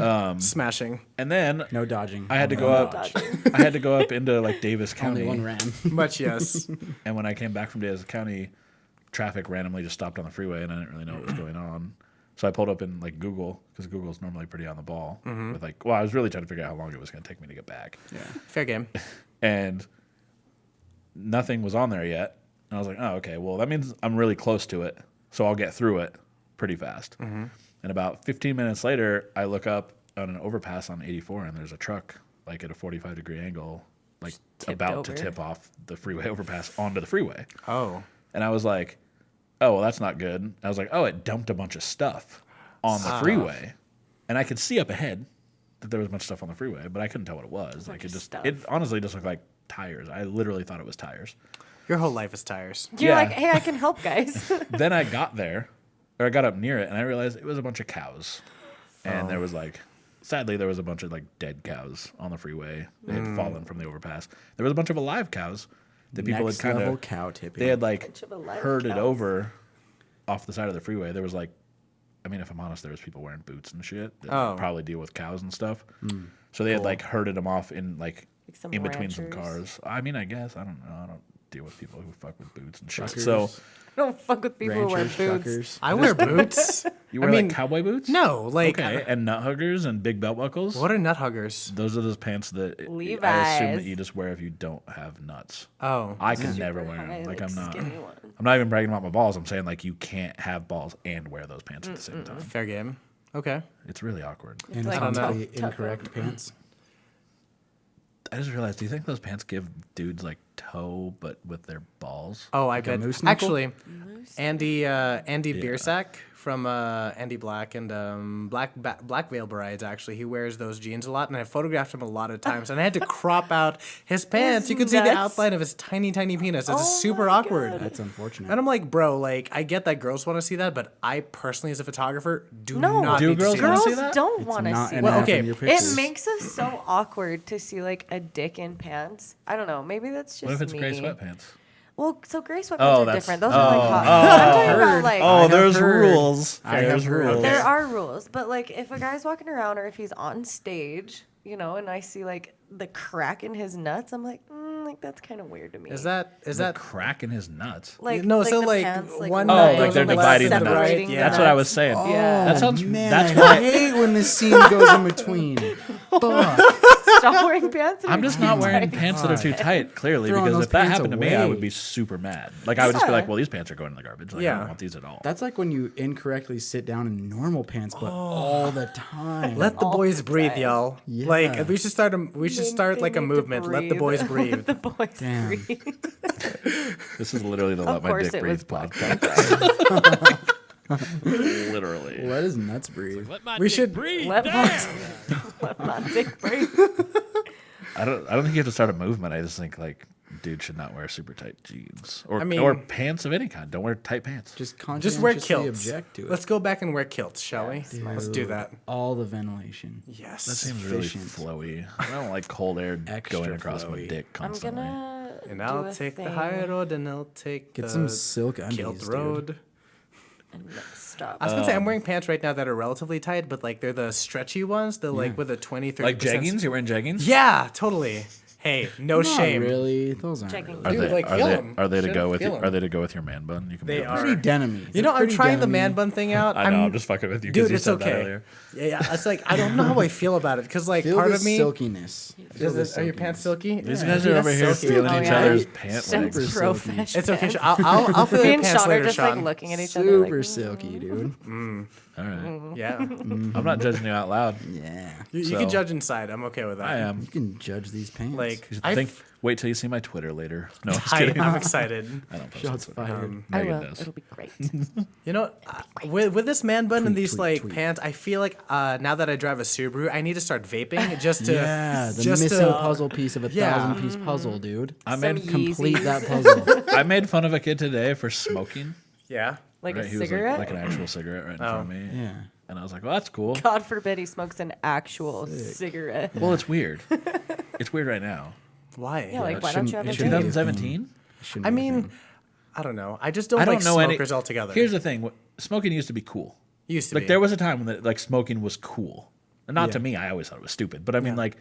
Smashing. And then no dodging. I had to Only go one up. dodge. I had to go up into like Davis Only County, one ram. Much yes. and when I came back from Davis County, traffic randomly just stopped on the freeway, and I didn't really know what was going on. So I pulled up in like Google because Google's normally pretty on the ball with like. Well, I was really trying to figure out how long it was going to take me to get back. Yeah. Fair game. And nothing was on there yet. And I was like, oh, okay, well, that means I'm really close to it, so I'll get through it pretty fast. And about 15 minutes later, I look up on an overpass on 84, and there's a truck, like at a 45-degree angle, like tipped about to over. tip off the freeway overpass onto the freeway. Oh. And I was like, oh, well, that's not good. I was like, oh, it dumped a bunch of stuff on the freeway. And I could see up ahead that there was a bunch of stuff on the freeway, but I couldn't tell what it was. Like, of stuff. it honestly just looked like tires. I literally thought it was tires. Your whole life is tires. You're Yeah. like, hey, I can help, guys. Then I got there, or I got up near it, and I realized it was a bunch of cows. And there was like, sadly, there was a bunch of like dead cows on the freeway. They had fallen from the overpass. There was a bunch of alive cows that people Next had kind level of, cow tipping. they had like Bunch of alive herded cows. over off the side of the freeway. There was like, I mean, if I'm honest, there was people wearing boots and shit that Oh. probably deal with cows and stuff. So they had like herded them off in like some in between some ranchers. cars. I mean, I guess I don't know. I don't deal with people who fuck with boots and shit. Truckers, So Don't fuck with people who wear ranchers, boots. truckers. I wear boots. you wear mean, like cowboy boots? No, like Okay, and nut huggers and big belt buckles. what are nut huggers? Those are those pants that I assume that Levi's. you just wear if you don't have nuts. Oh. I can never wear high, them. Like I'm not. skinny ones. I'm not even bragging about my balls. I'm saying like you can't have balls and wear those pants at the same time. Fair game. Okay. It's really awkward. And like anatomically tuck 'em. incorrect pants. I just realized. Do you think those pants give dudes like toe, but with their balls? Oh, I a bet. moose knuckle? Actually, Andy Biersack from Andy Black and Black Veil Brides. Actually, he wears those jeans a lot, and I photographed him a lot of times. And I had to crop out his pants. You could see the nuts. outline of his tiny penis. It's Oh super my awkward. God. That's unfortunate. And I'm like, bro, like I get that girls want to see that, but I personally, as a photographer, do No. not Do need girls to see wanna that. see Girls that? don't It's want to not see enough Well, that. okay, in your it It pictures. makes us so awkward to see like a dick in pants. I don't know. Maybe that's just What if it's me. gray sweatpants? Well, so gray sweatpants Oh, are that's- different. Those are like hot. I'm talking about like have heard. rules. I have There's heard. rules. there are rules, but like if a guy's walking around or if he's on stage, you know, and I see like the crack in his nuts, I'm like, like that's kind of weird to me. Is that crack in his nuts? like No, so, the like, pants, one Oh, nut like goes they're on the dividing left the and nuts. right. Yeah. That's what I was saying. Yeah. That sounds. Man, That's I why. hate when the scene goes in between. Fuck. Stop wearing pants. and I'm wear just not wearing tights. pants that are too tight, clearly, Throwing because those if that pants happened to me, I would away. be super mad. Like, I would just be Yeah. like, well, these pants are going in the garbage. Like, I Yeah. don't want these at all. That's like when you incorrectly sit down in normal pants, but all the time. Let the All boys the breathe, time. y'all. Yeah. Like we should start They like a need to movement. Let the boys breathe. Let the boys Damn. breathe. This is literally the Let My course Dick it Breathe was Black podcast. Literally. Let his nuts breathe. Let my We dick should- breathe. Let Damn. my dick breathe. I don't think you have to start a movement. I just think, like, dude should not wear super tight jeans. Or, I mean- or pants of any kind. Don't wear tight pants. Just Just wear conscientiously kilts. object to it. Let's go back and wear kilts, shall we? Let's do that. All the ventilation. Yes. That seems really efficient. flowy. I don't like cold air Extra going across my flowy. dick I'm constantly. gonna And do I'll a take the thing high road, and I'll take Get the some silk undies, guilt dude. road. and stop. I was gonna say I'm wearing pants right now that are relatively tight, but like they're the stretchy ones. They're like with a 20-30%. Like jeggings? You're wearing jeggings? Yeah, totally. Hey, no Not shame. really. Those aren't Checking. really. Dude, like, feel 'em. Are they to Shit, go with feel your, 'em. are they to go with your man bun? You can They be are. Pretty denim-y. You know, I'm Pretty trying the denim-y. man bun thing out. I know, I'm just fucking with you because Dude, you it's said that okay. earlier. Yeah, it's like I don't know how I feel about it because like Feel part the of me silkiness. Feel the are your pants silkiness. silky? These Yeah, guys dude, are over that's here silky. feeling Oh, each yeah. other's pant Some legs. Super professional. It's okay. I'll feel Me your and pants Sean are later, just Sean. like looking at each other. Super Like, silky, dude. All right. Yeah, I'm not judging you out loud. Yeah. you can So- judge inside. I'm okay with that. I am. You can judge these pants. Like Wait till you see my Twitter later. No, I'm just I, kidding. I'm excited. I don't post shots on Twitter. fired. I Megan will. does. It'll be great. You know, with this man bun and Tweet, these tweet, like tweet. pants, I feel like now that I drive a Subaru, I need to start vaping just to Yeah, the just missing to, puzzle piece of a yeah. 1,000-piece puzzle, dude. I Some made Complete Yeezys. that puzzle. I made fun of a kid today for smoking. Yeah. Like right? a He was cigarette. like an actual cigarette right in front of me. Yeah. And I was like, well, that's cool. God forbid he smokes an actual cigarette. Well, it's weird. It's weird right now. Why? Yeah, like it why don't you shouldn't- have a it In shouldn't vape? be a thing. 2017? Shouldn't I be a mean, thing. I don't know. I just don't, I don't like know any. smokers altogether. Here's the thing: smoking used to be cool. Used to Like be. there was a time when like smoking was cool. And not to Yeah. me, I always thought it was stupid. But I mean, like,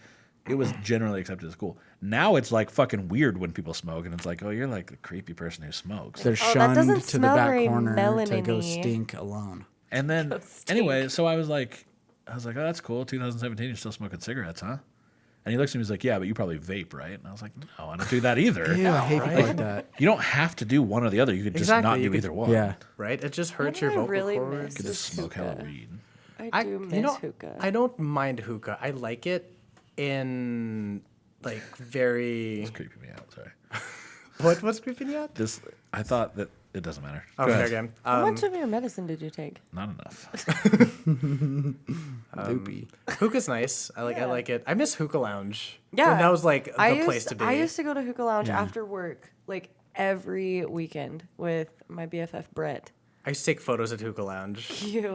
it was generally accepted as cool. Now it's like fucking weird when people smoke, and it's like, oh, you're like the creepy person who smokes. They're that shunned doesn't to the smell back very corner to go melanin-y. stink alone. And then Go stink. anyway, so I was like, oh, that's cool. 2017, you're still smoking cigarettes, huh? And he looks at me, he's like, yeah, but you probably vape, right? And I was like, no, I don't do that either. Ew, I hate people like that. You don't have to do one or the other. You could just Exactly, not you do could- either one. Yeah. right? It just What hurts do your I vocal really cords. miss You could just is smoke hella hookah. weed. I do miss hookah. I don't mind hookah. I like it in like very. It's creeping me out. Sorry. What's creeping you out? This I thought that it doesn't matter. Go Okay, ahead. okay. How much of your medicine did you take? Not enough. Loopy. Hookah's nice. I Yeah. like it. I miss Hookah Lounge. Yeah, When that was like the place to be. I used to go to hookah lounge after work, like every weekend with my BFF Brett. I used to take photos at Hookah Lounge. Cute.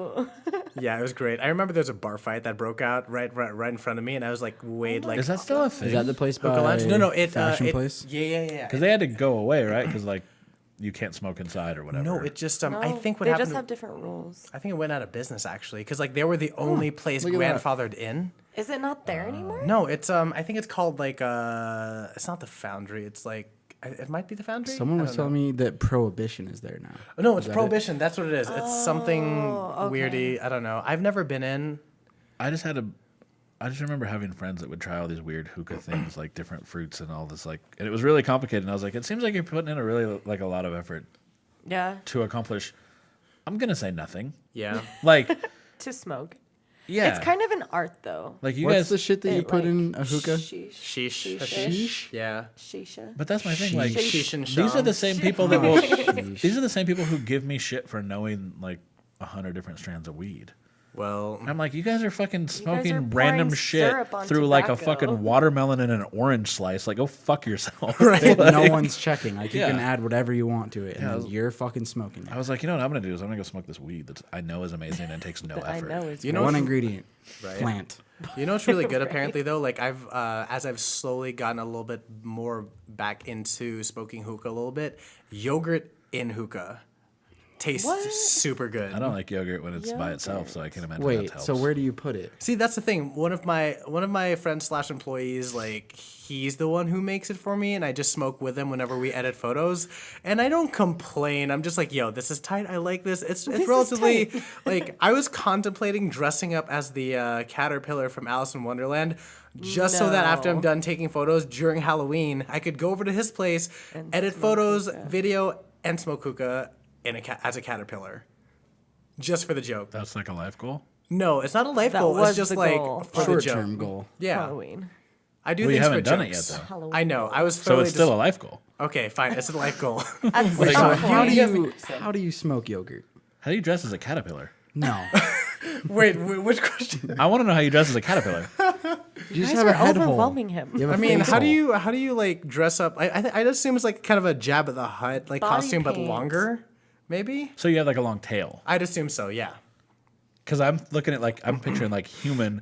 Yeah, it was great. I remember there was a bar fight that broke out right in front of me, and I was like, wait, like Is that still a thing? Is that the place by Hookah Lounge? No, fashion it, place? Yeah. Because they had to go away, right? Because like you can't smoke inside or whatever. No, it just I No, think what they happened. just have different rules. I think it went out of business actually, because like they were the only place look at that. grandfathered in. Is it not there anymore? No, it's I think it's called like it's not the Foundry. It's like it might be the Foundry. Someone I was don't telling me that Prohibition is there now. know. No, it's that it? Prohibition. That's what it is. It's something okay. weirdy. I don't know. I've never been in. I just remember having friends that would try all these weird hookah things, like different fruits and all this, like, and it was really complicated. And I was like, it seems like you're putting in a really like a lot of effort Yeah, to accomplish. I'm gonna say nothing. Yeah. Like, to smoke. yeah, It's kind of an art though. like you What's guys. the shit that you It, put like, in a hookah? Sheesh. Sheesh. A Sheesh. sheesh. Yeah. Shisha. But that's my thing. Like, Sheesh and these are Sham. the same people that will. Sheesh. These are the same people who give me shit for knowing like 100 different strands of weed. Well, And I'm like, you guys are fucking are smoking pouring random shit syrup on through like a tobacco. fucking watermelon and an orange slice. Like, go fuck yourself. No one's checking. Like you Yeah. can add whatever you want to it, and Yeah, I then was- you're fucking smoking it. I was like, you know what I'm gonna do is I'm gonna go smoke this weed that I know is amazing and takes no That I effort. know is You know One what's- ingredient, Right. plant. you know what's really good apparently though. Like as I've slowly gotten a little bit more back into smoking hookah a little bit. Yogurt in hookah tastes What? super good. I don't like yogurt when it's by itself, so I can imagine that Wait, helps. so where do you put it? See, that's the thing. One of my friends / employees, like he's the one who makes it for me, and I just smoke with him whenever we edit photos. And I don't complain. I'm just like, yo, this is tight. I like this. It's is relatively tight. like I was contemplating dressing up as the caterpillar from Alice in Wonderland. Just so that after I'm No. done taking photos during Halloween, I could go over to his place, And edit smoke photos, hookah. video, and smoke hookah as a caterpillar. Just for the joke. That's like a life goal. No, it's not a life That goal. was It's just the like goal. for the joke. Short-term goal. Yeah, Halloween. I do Well, you things haven't for done it jokes. yet, though. Halloween. I know. I was So totally it's still a just, life goal. okay. Fine, it's a life goal. At So some how do point. how do you smoke yogurt? How do you dress as a caterpillar? No, Wait, which question? I want to know how you dress as a caterpillar. you just guys have a are head hole. overwhelming him. You have a I mean, face how do hole. you like dress up? I just assume it's like kind of a Jabba the Hutt like Body costume, but paint. longer, maybe. So you have like a long tail. I'd assume so. Yeah. Because I'm looking at like I'm picturing like human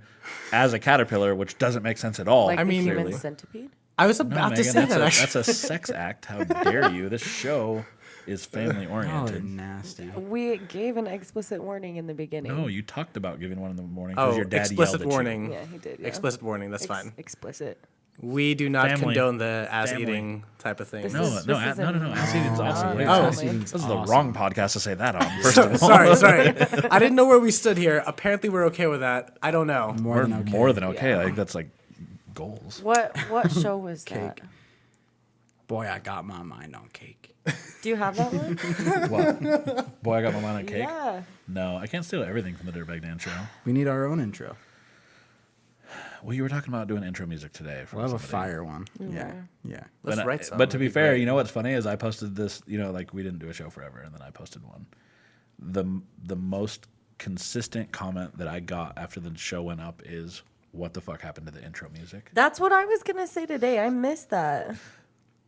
as a caterpillar, which doesn't make sense at all. Like I mean, the human clearly. centipede. I was No, about to Megan, say that. Actually. that's a sex act. How dare you? This show is family Y'all are oriented. nasty. We gave an explicit warning in the beginning. No, you talked about giving one in the morning because Oh, your dad explicit yelled at warning. Yeah, he did. Yeah. Explicit warning. That's fine. Explicit. We do not Family. condone the ass Family. eating type of thing. This You. is- No, this is no. Ass eating's awesome. yeah, Oh. ass eating's This is the awesome. wrong podcast to say that on. First of all, sorry. I didn't know where we stood here. Apparently, we're okay with that. I don't know. More We're than okay. more than okay. Yeah. I think that's like goals. What show was that? Boy, I got my mind on cake. Do you have that one? What? Boy, I got my mind on cake. Yeah. No, I can't steal everything from the Dirtbag Dan show. We need our own intro. Well, you were talking about doing intro music today. From We'll have a somebody. fire one. Yeah. Yeah. Let's But, write some. but to be That'd fair, great. you know what's funny is I posted this. You know, like we didn't do a show forever, and then I posted one. The most consistent comment that I got after the show went up is, "What the fuck happened to the intro music?" That's what I was gonna say today. I missed that.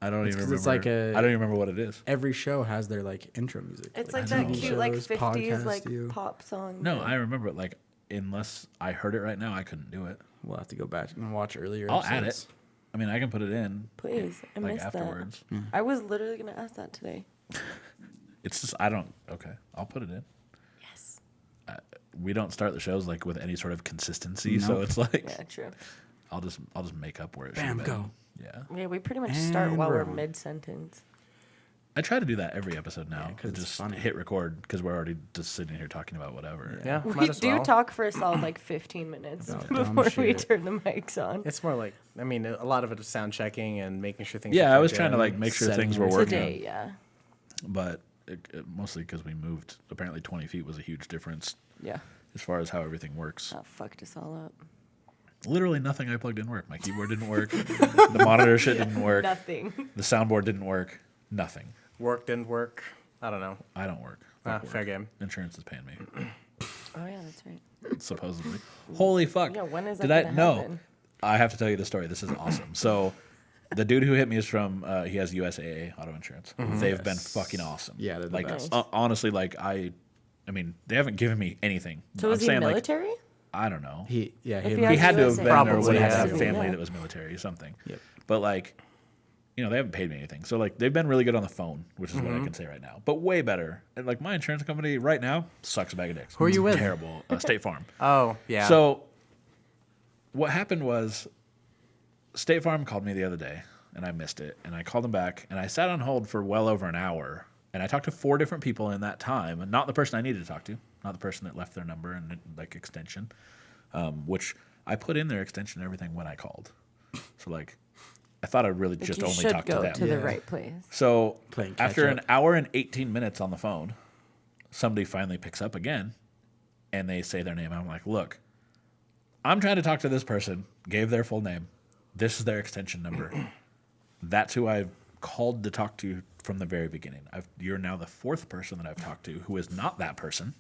I don't It's even 'cause it's remember. like a- I don't even remember what it is. Every show has their like intro music. It's like like that TV cute, like shows, 50s, podcasts like do. pop song. No, I remember it. Like unless I heard it right now, I couldn't do it. We'll have to go back and watch earlier. I'll add it. episodes. I mean, I can put it in Please, I like missed afterwards. that. I was literally gonna ask that today. It's just I don't. Okay, I'll put it in. Yes. We don't start the shows like with any sort of consistency, so Nope. it's like Yeah, true. I'll just make up where it Bam, should have been. go. Yeah, Yeah, we pretty much start And while we're we're on. mid sentence. I try to do that every episode now. 'cause it's just funny. hit record because we're already just sitting here talking about whatever. Yeah, We might as do well. talk for a solid like 15 minutes About dumb before we shit. turn the mics on. It's more like, I mean, a lot of it is sound checking and making sure things. Yeah, are I was plugged trying to in. like make sure Setting things were everything working, Today, yeah. but mostly because we moved. Apparently, 20 feet was a huge difference Yeah. as far as how everything works. That fucked us all up. Literally nothing I plugged in worked. My keyboard didn't work. The monitor shit didn't work. Nothing. The soundboard didn't work. Nothing. Work didn't work. I don't know. I don't work. Fuck work. Fair game. Insurance is paying me, Oh yeah, that's right. supposedly. Holy fuck. Yeah, when is that Did I? gonna No. happen? I have to tell you the story. This is awesome. So, the dude who hit me is from, he has USAA auto insurance. They've been fucking awesome. Yeah, they're the like, best. honestly, like, I mean, they haven't given me anything. So I'm was he saying, military? Like, I don't know. He If hit he me. He has had to have USAA, been, or Probably, would have yeah. had a Yeah. family that was military or something. Yep. But, like, you know, they haven't paid me anything. So, like, they've been really good on the phone, which is what I can say right now. But way better. And, like, my insurance company right now sucks a bag of dicks. Who are you with? Terrible. State Farm. Oh, yeah. So, what happened was, State Farm called me the other day, and I missed it. And I called them back, and I sat on hold for well over an hour. And I talked to 4 different people in that time, and not the person I needed to talk to, not the person that left their number and like extension, which I put in their extension and everything when I called. So like, I thought I'd really Like, just you only should talk to go them. to the Yeah. right place. So Playing after catch an up. hour and 18 minutes on the phone, somebody finally picks up again, and they say their name. I'm like, look, I'm trying to talk to this person, gave their full name. This is their extension number. That's who I've called to talk to from the very beginning. You're now the 4th person that I've talked to who is not that person.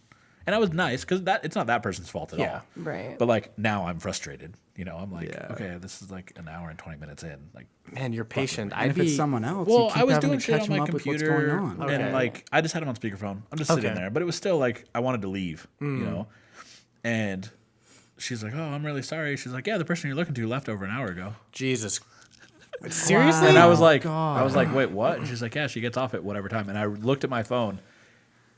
And I was nice because it's not that person's fault at Yeah. all. Right. But like now I'm frustrated. You know, I'm like, Yeah. okay, this is like an hour and 20 minutes in. Like, Man, you're patient. And I'd if be. it's someone else, well, you keep I was having doing to shit catch on them my up with what's computer, going on. Okay. and like I just had him on speakerphone. I'm just sitting Okay. there, but it was still like I wanted to leave, you know. And she's like, "Oh, I'm really sorry." She's like, "Yeah, the person you're looking to left over an hour ago." Jesus. Seriously? And I was like, God. "Wait, what?" And she's like, "Yeah, she gets off at whatever time." And I looked at my phone,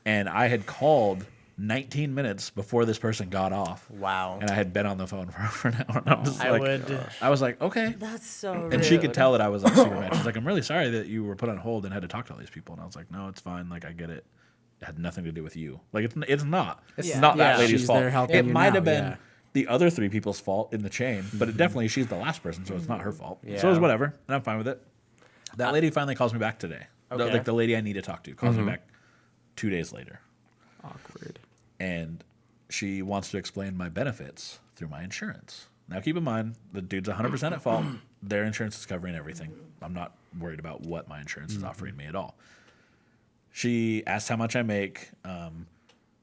and I had called 19 minutes before this person got off. Wow. And I had been on the phone for an hour. And I'm just I like, would. I was like, okay. That's so rude. And she could tell that I was like super mad. She's like, I'm really sorry that you were put on hold and had to talk to all these people. And I was like, no, it's fine. Like, I get it. It had nothing to do with you. Like, it's not. It's Yeah. not that Yeah. lady's She's fault. there helping It you might now, have been yeah. the other 3 people's fault in the chain, but it definitely she's the last person, so it's not her fault. So Yeah. it was whatever, and I'm fine with it. That lady finally calls me back today. Okay. Like the lady I need to talk to calls me back 2 days later. Awkward. And she wants to explain my benefits through my insurance. Now, keep in mind, the dude's 100% at fault. Their insurance is covering everything. I'm not worried about what my insurance is offering me at all. She asks how much I make,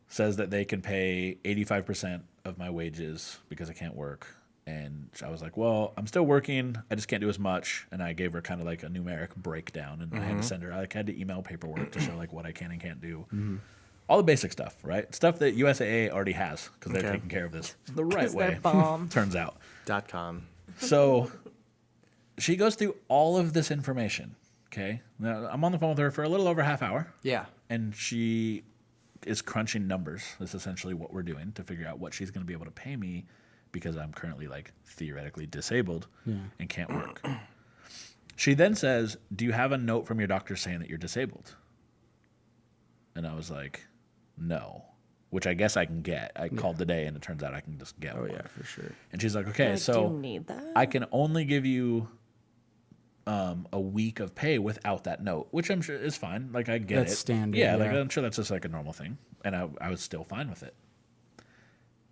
says that they can pay 85% of my wages because I can't work. And I was like, well, I'm still working. I just can't do as much. And I gave her kind of like a numeric breakdown. And I had to send her, I had to email paperwork to show like what I can and can't do. All the basic stuff, right? Stuff that USAA already has because they're Okay. taking care of this the right 'Cause they're way. bomb. Turns out. .com. So she goes through all of this information. Okay. Now, I'm on the phone with her for a little over a half hour. Yeah. And she is crunching numbers. That's essentially what we're doing to figure out what she's going to be able to pay me because I'm currently like theoretically disabled and can't work. She then says, do you have a note from your doctor saying that you're disabled? And I was like, no, which I guess I can get. I called today and it turns out I can just get one. Oh, yeah, for sure. And she's like, okay, Like, so do you need that? I can only give you a week of pay without that note, which I'm sure is fine. Like, I get That's it. standard, Yeah, like yeah. I'm sure that's just like a normal thing. And I was still fine with it.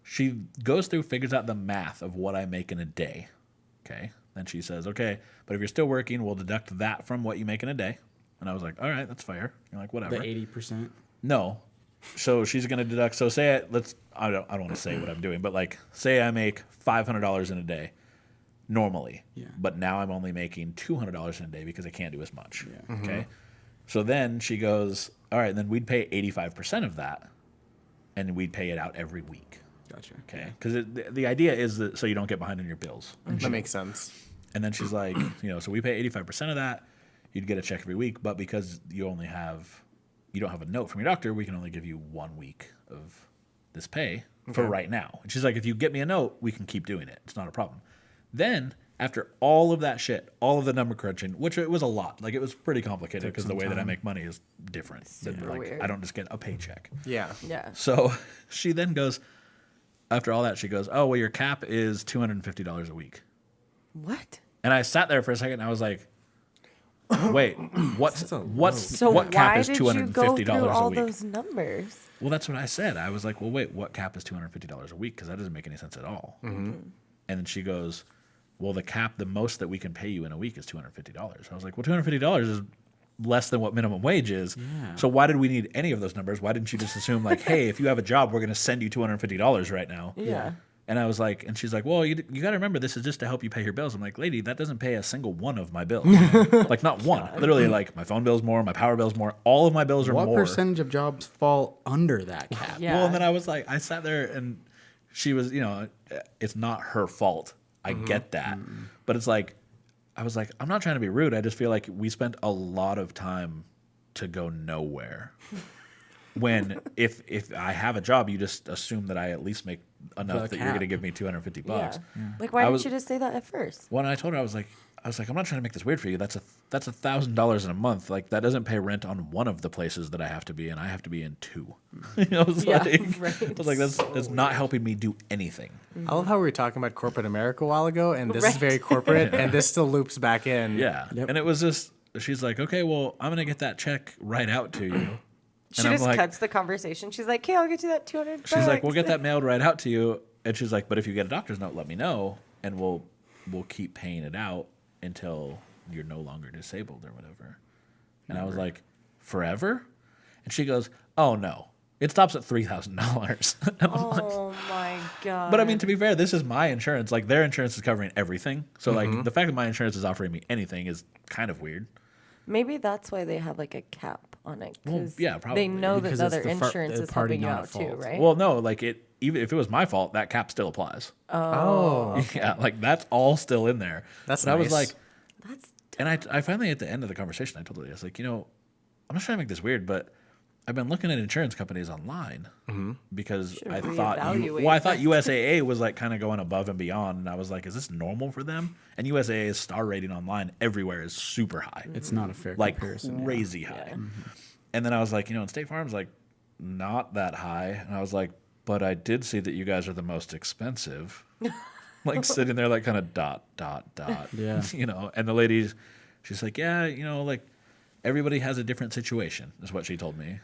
She goes through, figures out the math of what I make in a day. Okay. Then she says, okay, but if you're still working, we'll deduct that from what you make in a day. And I was like, all right, that's fair. You're like, whatever. The 80%. No. So she's going to deduct. So say I don't want to say what I'm doing, but like say I make $500 in a day normally, but now I'm only making $200 in a day because I can't do as much. Yeah. Okay. So then she goes, all right, then we'd pay 85% of that and we'd pay it out every week. Gotcha. Okay. Because the idea is that so you don't get behind on your bills. That makes sense. And then she's like, so we pay 85% of that. You'd get a check every week, but because you don't have a note from your doctor, we can only give you 1 week of this pay for right now. And she's like, if you get me a note, we can keep doing it. It's not a problem. Then after all of that shit, all of the number crunching, which it was a lot, like it was pretty complicated because the way that I make money is different. Super Like weird. I don't just get a paycheck. Yeah. Yeah. So she then goes, after all that, she goes, oh, well, your cap is $250 a week. What? And I sat there for a second and I was like, wait, So what cap why is did you go $250 through a all week? those numbers? Well, that's what I said. I was like, well, wait, what cap is $250 a week? Because that doesn't make any sense at all. Mm-hmm. And then she goes, well, the most that we can pay you in a week is $250. I was like, well, $250 is less than what minimum wage is. Yeah. So why did we need any of those numbers? Why didn't you just assume like, hey, if you have a job, we're going to send you $250 right now? Yeah. And I was like, and she's like, well, you got to remember, this is just to help you pay your bills. I'm like, lady, that doesn't pay a single one of my bills. Like, not one. Literally, like, my phone bill's more, my power bill's more. All of my bills are What more. percentage of jobs fall under that cap? Yeah. Well, and then I was like, I sat there and she was, it's not her fault. I get that. But it's like, I was like, I'm not trying to be rude. I just feel like we spent a lot of time to go nowhere. When if I have a job, you just assume that I at least make enough The that you're cap. going to give me $250. Yeah. Like, why I didn't was- you just say that at first? When I told her, I was like, I'm not trying to make this weird for you. That's $1,000 in a month. Like, that doesn't pay rent on one of the places that I have to be in. I have to be in two. I was Yeah, like, right. I was like, that's not helping me do anything. I love how we were talking about corporate America a while ago, and this is Right. very corporate, and this still loops back in. Yeah, Yep. and it was just, she's like, okay, well, I'm gonna get that check right out to you. She And I'm just like- cuts the conversation. She's like, "Okay, I'll get you that $200." She's like, we'll get that mailed right out to you. And she's like, but if you get a doctor's note, let me know, and we'll keep paying it out until you're no longer disabled or whatever. And I was like, forever? And she goes, oh no, it stops at $3,000. Oh my god! But I mean, to be fair, this is my insurance. Like, their insurance is covering everything. So like, the fact that my insurance is offering me anything is kind of weird. maybe that's why they have like a cap on it Well, because yeah, probably. they know that Because the it's other the insurance the is party helping you not out at too, fault. right? Well, no, like even if it was my fault, that cap still applies. Oh, Yeah, like that's all still in there. That's and I was nice. like, That's and I finally at the end of the conversation, I told her, I was like, I'm not trying to make this weird, but I've been looking at insurance companies online because Should I thought reevaluate that. USAA was like kind of going above and beyond, and I was like, is this normal for them? And USAA's star rating online everywhere is super high, It's not a fair like comparison. crazy high. And then I was like, and State Farm's like not that high, and I was like, but I did see that you guys are the most expensive. Like sitting there, like kind of dot. Yeah. And the lady, she's like, yeah, like everybody has a different situation, is what she told me.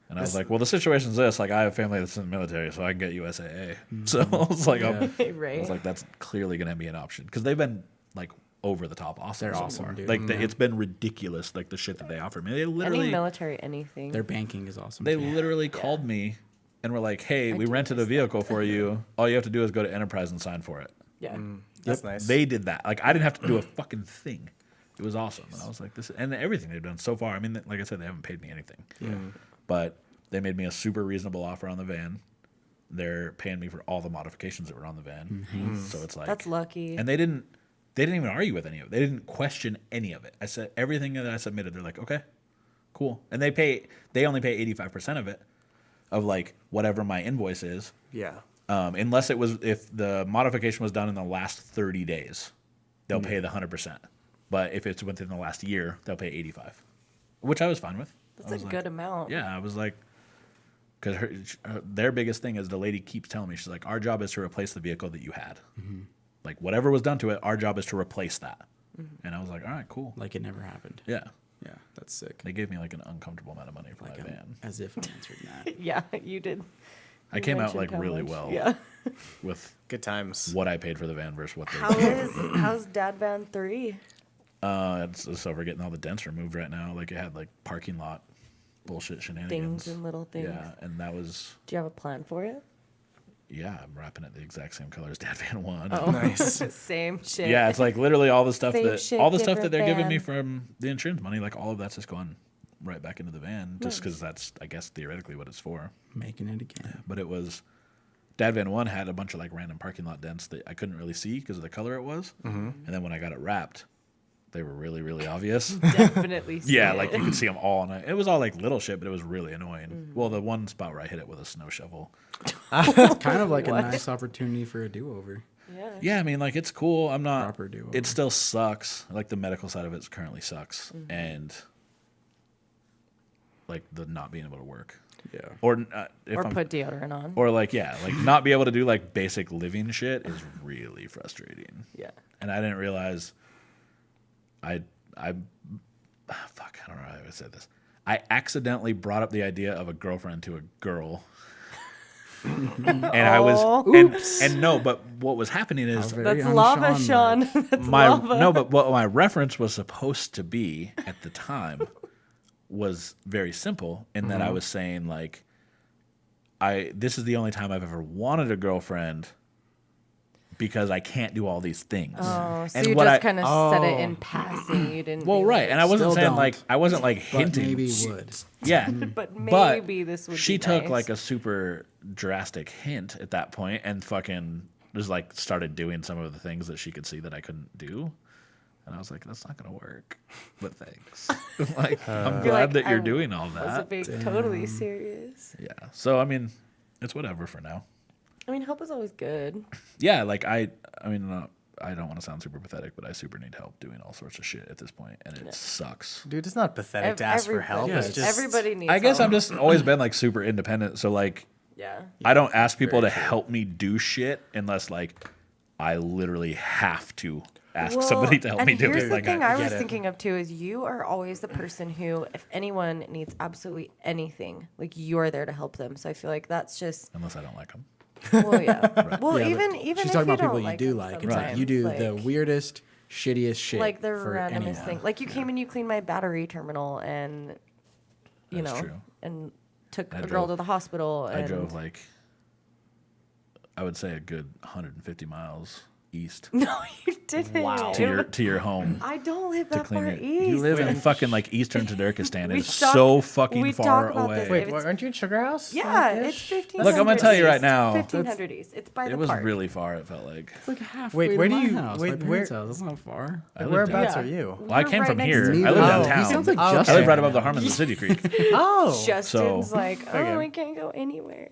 And I was like, well, the situation's this. Like, I have family that's in the military, so I can get USAA. So I was like, I right. was like, that's clearly going to be an option because they've been like over the top awesome. They're so awesome, far. dude. Like it's been ridiculous, like the shit that they offer me. They Any literally, military, anything. Their banking is awesome. they too. literally called me and were like, hey, we do rented a miss that. vehicle for you. All you have to do is go to Enterprise and sign for it. yeah. that's nice. They did that. Like I didn't have to do a fucking thing. It was awesome. And I was like, and everything they've done so far. I mean, like I said, they haven't paid me anything. Yeah. But they made me a super reasonable offer on the van. They're paying me for all the modifications that were on the van. So it's like That's lucky. And they didn't they didn't even argue with any of it. They didn't question any of it. I said everything that I submitted. They're like, okay, cool. And they only pay 85% of it, of like whatever my invoice is. Yeah. Unless if the modification was done in the last 30 days, they'll pay the 100%. But if it's within the last year, they'll pay 85, which I was fine with. That's a good amount. Yeah, I was like, because their biggest thing is the lady keeps telling me, she's like, our job is to replace the vehicle that you had. Like whatever was done to it, our job is to replace that. And I was like, all right, cool. Like it never happened. Yeah. Yeah, that's sick. They gave me like an uncomfortable amount of money for my van. As if I answered that. Yeah, you did. I You came out mentioned like how really much. well Yeah. with Good times. what I paid for the van versus what they How's Dad Van 3? it's over getting all the dents removed right now. Like it had like parking lot bullshit shenanigans. Things and little things. Yeah, and that was Do you have a plan for it? I'm wrapping it the exact same color as Dad Van 1. Oh, Nice. Same shit. Yeah, it's like literally all the stuff Same that shit, all the stuff that different they're giving me van. from the insurance money, like all of that's just going right back into the van, just because that's I guess theoretically what it's for. Making it again. But it was Dad Van 1 had a bunch of like random parking lot dents that I couldn't really see because of the color it was, and then when I got it wrapped, they were really really obvious. Definitely. See Yeah, it. like you could see them all, and it was all like little shit, but it was really annoying. Well, the one spot where I hit it with a snow shovel. Kind of like a nice opportunity for a do-over. Yeah. Yeah, I mean, like it's cool. I'm not. Proper do-over. It still sucks. Like the medical side of it currently sucks, and like the not being able to work, Yeah. or if Or I'm, put deodorant on. or like like not be able to do like basic living shit is really frustrating. Yeah. And I didn't realize. Fuck, I don't know how I would say this. I accidentally brought up the idea of a girlfriend to a girl. And I was and no, but what was happening is Very That's on lava, Sean, Sean. That's my lava. no, but what my reference was supposed to be at the time was very simple in that I was saying like this is the only time I've ever wanted a girlfriend because I can't do all these things. Oh, so And you what just I- kind of said it in passing. You didn't. Well, be right, like, and I wasn't Still saying don't. like I wasn't like But hinting. maybe would. Yeah, But maybe this would. she be took nice. like a super drastic hint at that point and fucking just like started doing some of the things that she could see that I couldn't do. And I was like, that's not gonna work. But thanks. Like, I'm You're glad like, that you're I doing all wasn't that. being totally serious. Yeah. So I mean, it's whatever for now. I mean, help is always good. Yeah. Like I mean, I don't want to sound super pathetic, but I super need help doing all sorts of shit at this point, and it sucks. Dude, it's not pathetic to ask for help. Yeah, It's just everybody needs. I guess help. I'm just always been like super independent, so like Yeah. I don't ask people to help me do shit unless like I literally have to ask somebody to help and me do here's it. the Like thing I I was get it. thinking of too is you are always the person who, if anyone needs absolutely anything, like you are there to help them. So I feel like that's just unless I don't like them. well, yeah. Well, Yeah, even but even she's if talking you about people don't you like do them like. It's like you sometimes, do like, the weirdest, shittiest shit. like the for randomest anyone. thing. Like you came and you cleaned my battery terminal, and you That's know, true. and took I a girl drove- to the hospital. I And drove like I would say a good 150 miles east no, you didn't. Wow. to your home. I don't live To that clean far your, east. you live in fucking like eastern Tajikistan. We It's talk- so fucking we far talk about away. this. Wait, If it's- aren't you in Sugar House? Yeah, it's 1500 Look, I'm gonna tell you right east. now. 1500 east. It's by It the was park. really far. It felt like. It's like halfway Wait, where to do my you- house, wait, my where- parents' house. That's not far. I lived Whereabouts Yeah. are you? Well, I We're came right from next here. to I Neither live do I. downtown. He sounds like Oh, Justin. I live right above now. the Harmon City Creek. Oh, Justin's So- like, oh, Okay. we can't go anywhere.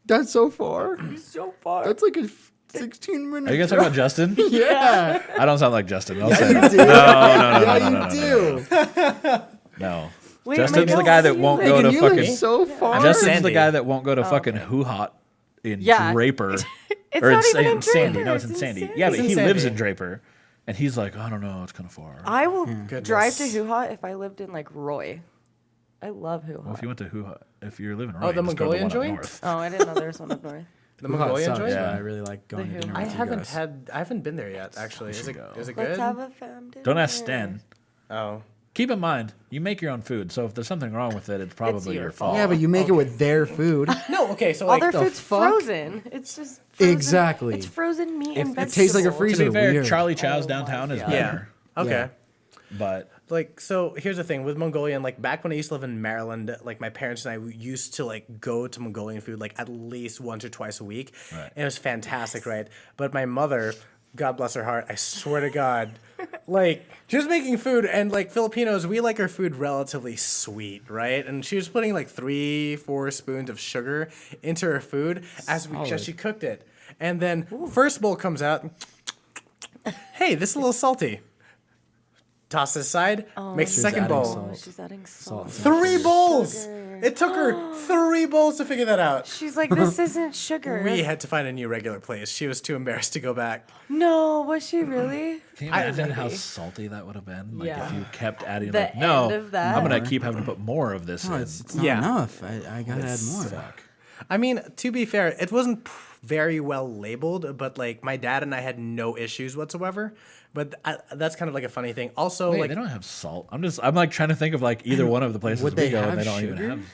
That's so far. It's so far. That's like a 16 minutes. Are you guys talking about Justin? Yeah. I don't sound like Justin. I'll say You that. do. No, Yeah, you do. no. Wait, Justin's Miguel, the guy where that do you won't live? go to You live fucking. so far. Justin's the Sandy. guy that won't go to fucking Hoo Hot in Yeah. Draper. It's or not even in Sandy. Draper, No, it's in it's in Sandy. Sandy. Yeah, but It's in he lives Sandy. in Draper, and he's like, I don't know, it's kind of far. I will drive to Goodness. Hoo Ha if I lived in like Roy. I love Hoo Ha. Well, if you went to Hoo Hot, if you're living Oh, right, the just go to the Mongolian one up joint? north. Oh, I didn't know there was one up north. the Sucks, Mongolian joint. but Yeah. I really like going to The dinner Who. I with you haven't guys. I haven't been there yet. Actually, is it go. is it Let's good? have a fam dinner. Don't ask Stan. Oh, Keep in mind, you make your own food, so if there's something wrong with it, it's probably your your fault. fault. Yeah, but you make it with their food. no. Okay, so All like their the food's fuck? frozen. It's just frozen. Exactly. It's frozen meat and it vegetables. tastes like a to freezer. be fair, Weird. Charlie Chow's Oh downtown my is God. yeah. better, Okay. Yeah. but Like, so here's the thing with Mongolian, like back when I used to live in Maryland, like my parents and I used to like go to Mongolian food like at least once or twice a week. Right. And it was fantastic, right? But my mother God bless her heart. I swear to God. Like, she was making food, and like Filipinos, we like our food relatively sweet, right? And she was putting like 3-4 spoons of sugar into her food as she cooked it. And then first bowl comes out. Hey, this is a little salty. Toss it aside. Makes the second bowl. She's adding salt. 3 bowls. Sugar. It took her 3 bowls to figure that out. She's like, this isn't sugar. We had to find a new regular place. She was too embarrassed to go back. No, was she really? Can you imagine how salty that would have been? Like Yeah. if you kept adding The like, no, end of that. I'm gonna keep having to put more of this No, in. it's not Yeah. enough. I gotta add more. Fuck. I mean, to be fair, it wasn't very well labeled, but like my dad and I had no issues whatsoever. But that's kind of like a funny thing. Also, Wait, like they don't have salt. I'm like trying to think of like either one of the places Would we they go, and have they don't sugar? even have.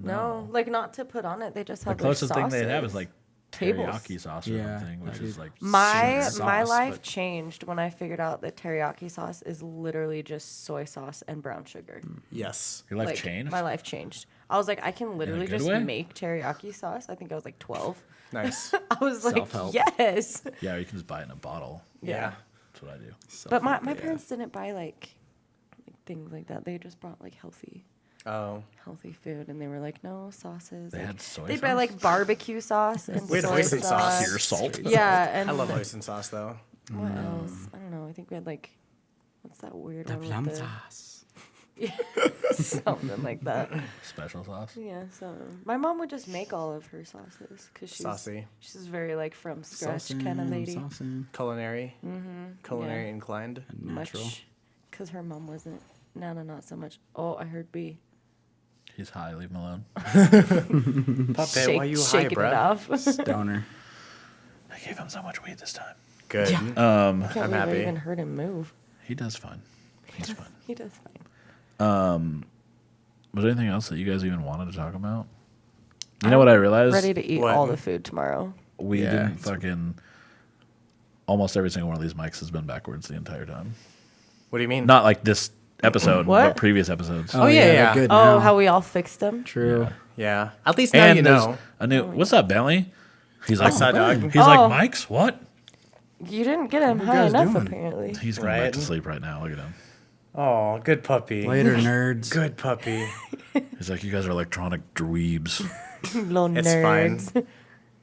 No, like not to put on it. They just The have closest their thing they have sauces. is like Tables. teriyaki sauce or Yeah, something, which I is did. like My sugar my sauce, life but- changed when I figured out that teriyaki sauce is literally just soy sauce and brown sugar. yes. Your life Like, changed. My life changed. I was like, I can literally good just way? make teriyaki sauce. I think I was like 12. Nice. I was like, Self-help. yes. Yeah, or you can just buy it in a bottle. Yeah. That's what I do. But my parents didn't buy like things like that. They just brought like healthy Oh. food, and they were like, no sauces. They like, had soy They'd buy sauce? like barbecue sauce and We had soy hoisin sauce. Pure salt. Yeah, and I love hoisin sauce though. what else? I don't know. I think we had like, what's that weird The one? plum with the, sauce. something like that. Special sauce. Yeah, so my mom would just make all of her sauces because Saucy. she's very like from scratch Saucing, kind of lady. saucing. Culinary. Culinary Yeah. inclined. Natural. Because her mom wasn't. Nana, not so much. Oh, I heard B. He's high. Leave him alone. Puppet, why you high, shaking it bruh? off. Stoner. I gave him so much weed this time. Good. Can't I'm believe happy. I even heard him move. He does fine. He's fine. He does fine. Was there anything else that you guys even wanted to talk about? You know what I realized? Ready to eat What? all the food tomorrow. We Yeah, didn't it's- fucking. Almost every single one of these mics has been backwards the entire time. What do you mean? Not like this episode, What? but previous episodes. Oh, yeah, they're yeah. Good Oh, now. how we all fixed them. True. Yeah. At least now And you there's know. a new. What's up, Bentley? He's like, saw dog. he's Oh. like, Mike's what? You didn't get him you high guys enough, doing? apparently. He's going back Right. to sleep right now. Look at him. Oh, good puppy. Later, nerds. Good puppy. He's like, you guys are electronic dweebs. Little It's fine. nerds.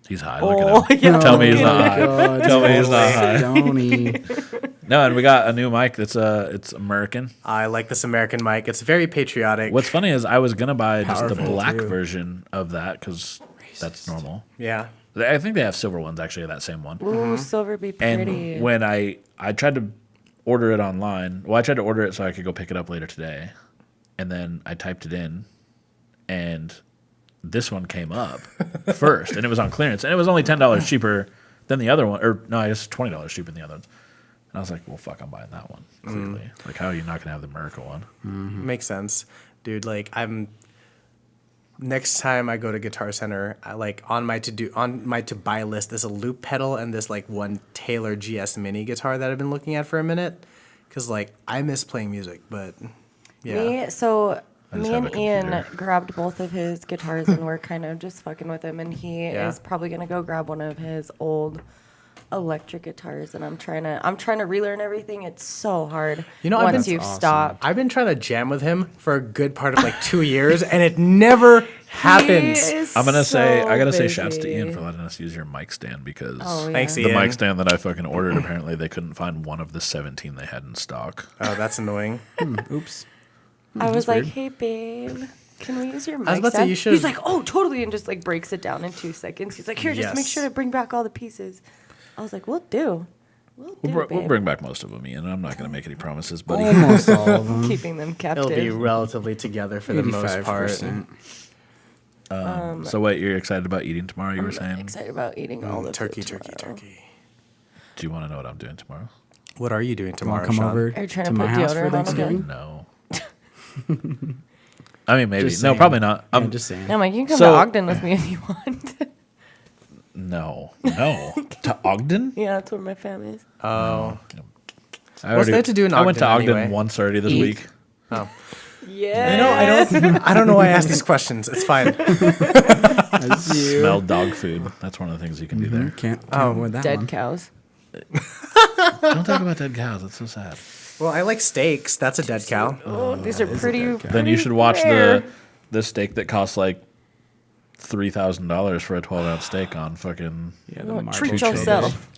He's high. Oh, Look at him. yeah. Tell me he's Oh not my high. God, Tell me he's not high. Stoney. No, and we got a new mic that's it's American. I like this American mic. It's very patriotic. What's funny is I was gonna buy just the Powerful, black too. version of that because that's normal. Yeah. I think they have silver ones actually, that same one. Ooh, silver be pretty. And when I tried to order it online, well, I tried to order it so I could go pick it up later today, and then I typed it in, and this one came up first, and it was on clearance, and it was only $10 cheaper than the other one, or no, I guess $20 cheaper than the other ones. And I was like, well, fuck, I'm buying that one. Clearly, like, how are you not gonna have the merica one? Makes sense. Dude, like next time I go to Guitar Center, I like on my to buy list is a loop pedal and this like one Taylor GS Mini guitar that I've been looking at for a minute. Cause like I miss playing music, but yeah. just Me have and a Ian computer. grabbed both of his guitars and we're kind of just fucking with him. And he Yeah. is probably gonna go grab one of his old electric guitars. And I'm trying to relearn everything. It's so hard. You know, I've once been- you've Awesome. stopped. I've been trying to jam with him for a good part of like 2 years and it never happens. He is I'm gonna say I gotta say shouts to busy. Ian for letting us use your mic stand because Oh, yeah. Thanks, the Ian. mic stand that I fucking ordered apparently they couldn't find one of the 17 they had in stock. Oh, that's annoying. Oops. I was like, weird. hey, babe, can we use your mic was about to say, stand? you should- He's like, oh, totally, and just like breaks it down in 2 seconds. He's like, here, just make Yes. sure to bring back all the pieces. I was like, we'll do. We'll do, We'll babe. bring back most of them, Ian. I'm not gonna make any promises, buddy. Almost all of them. Keeping them captive. It'll be relatively together for the most part. 85%. So what? You're excited about eating tomorrow? You were I'm saying. excited about eating all the Turkey, food turkey, tomorrow. turkey. Do you want to know what I'm doing tomorrow? What are you doing Want tomorrow, to come Sean? over Are you trying to to my put house for deodorant on Thanksgiving? again? No. I mean, maybe. Just No, saying. probably not. Yeah, just saying. I'm like, you can come So- to Ogden with me if you want. No. To Ogden? Uh, Yeah, that's where my family is. Oh. I What's there to do in I went to Ogden Ogden anyway? once already this Eat. week. Oh. Yeah. You know, I don't know why I ask these questions. It's fine. I see you. Smell dog food. That's one of the things you can do there. Can't Oh, avoid that Dead one. cows. Don't talk about dead cows. That's so sad. Well, I like steaks. That's a dead cow. Oh, these are pretty. Then you should watch rare. the steak that costs like $3,000 for a 12-ounce steak on fucking Yeah, Oh, the treat marble yourself.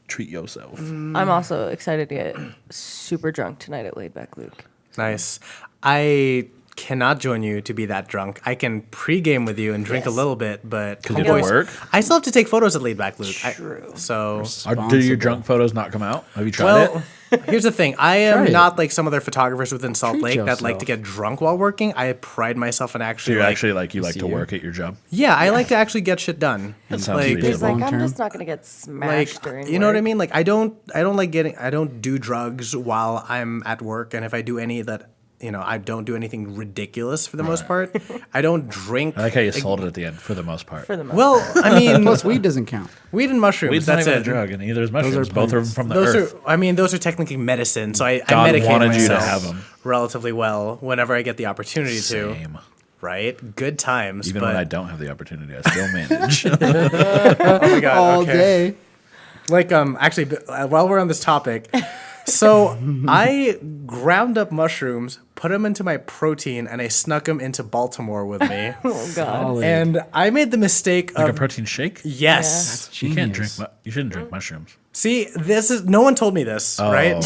Treat Yourself. I'm also excited to get super drunk tonight at Laid Back Luke. Nice. I cannot join you to be that drunk. I can pregame with you and drink a Yes. little bit, but Because you have to work. I still have to take photos at Laid Back Luke. True. So, Do your Responsible. drunk photos not come out? Have you tried it? well, here's the thing. I am Try it. not like some other photographers within Salt Treat Lake that like to yourself. get drunk while working. I pride myself in So actually you're like, actually like you like to see you. work at your job? yeah, I like to actually get shit done. That sounds like, reasonable. He's like, Long I'm term. just not gonna get like smashed during. you know what I work." mean? Like I don't do drugs while I'm at work, and if I do any that I don't do anything ridiculous for the most part. I don't drink. I like how you sold it at the end for the most part. For the most Well, I mean, Plus, weed doesn't count. weed and mushrooms. Weed's not that's even it. a drug, and neither is mushrooms. Both are plants. from the Those earth. those are technically medicine. So I God medicate wanted you to myself have 'em. relatively well whenever I get the opportunity to. Same. Right? Good times. Even but, when I don't have the opportunity, I still manage. oh my god. All okay. day. Like actually, while we're on this topic, so I ground up mushrooms, put them into my protein, and I snuck them into Baltimore with me. Oh God. Solid. And I made the mistake like a of protein shake? yes. You can't drink. Genius. You shouldn't drink mushrooms. See, this is no one told me this, right?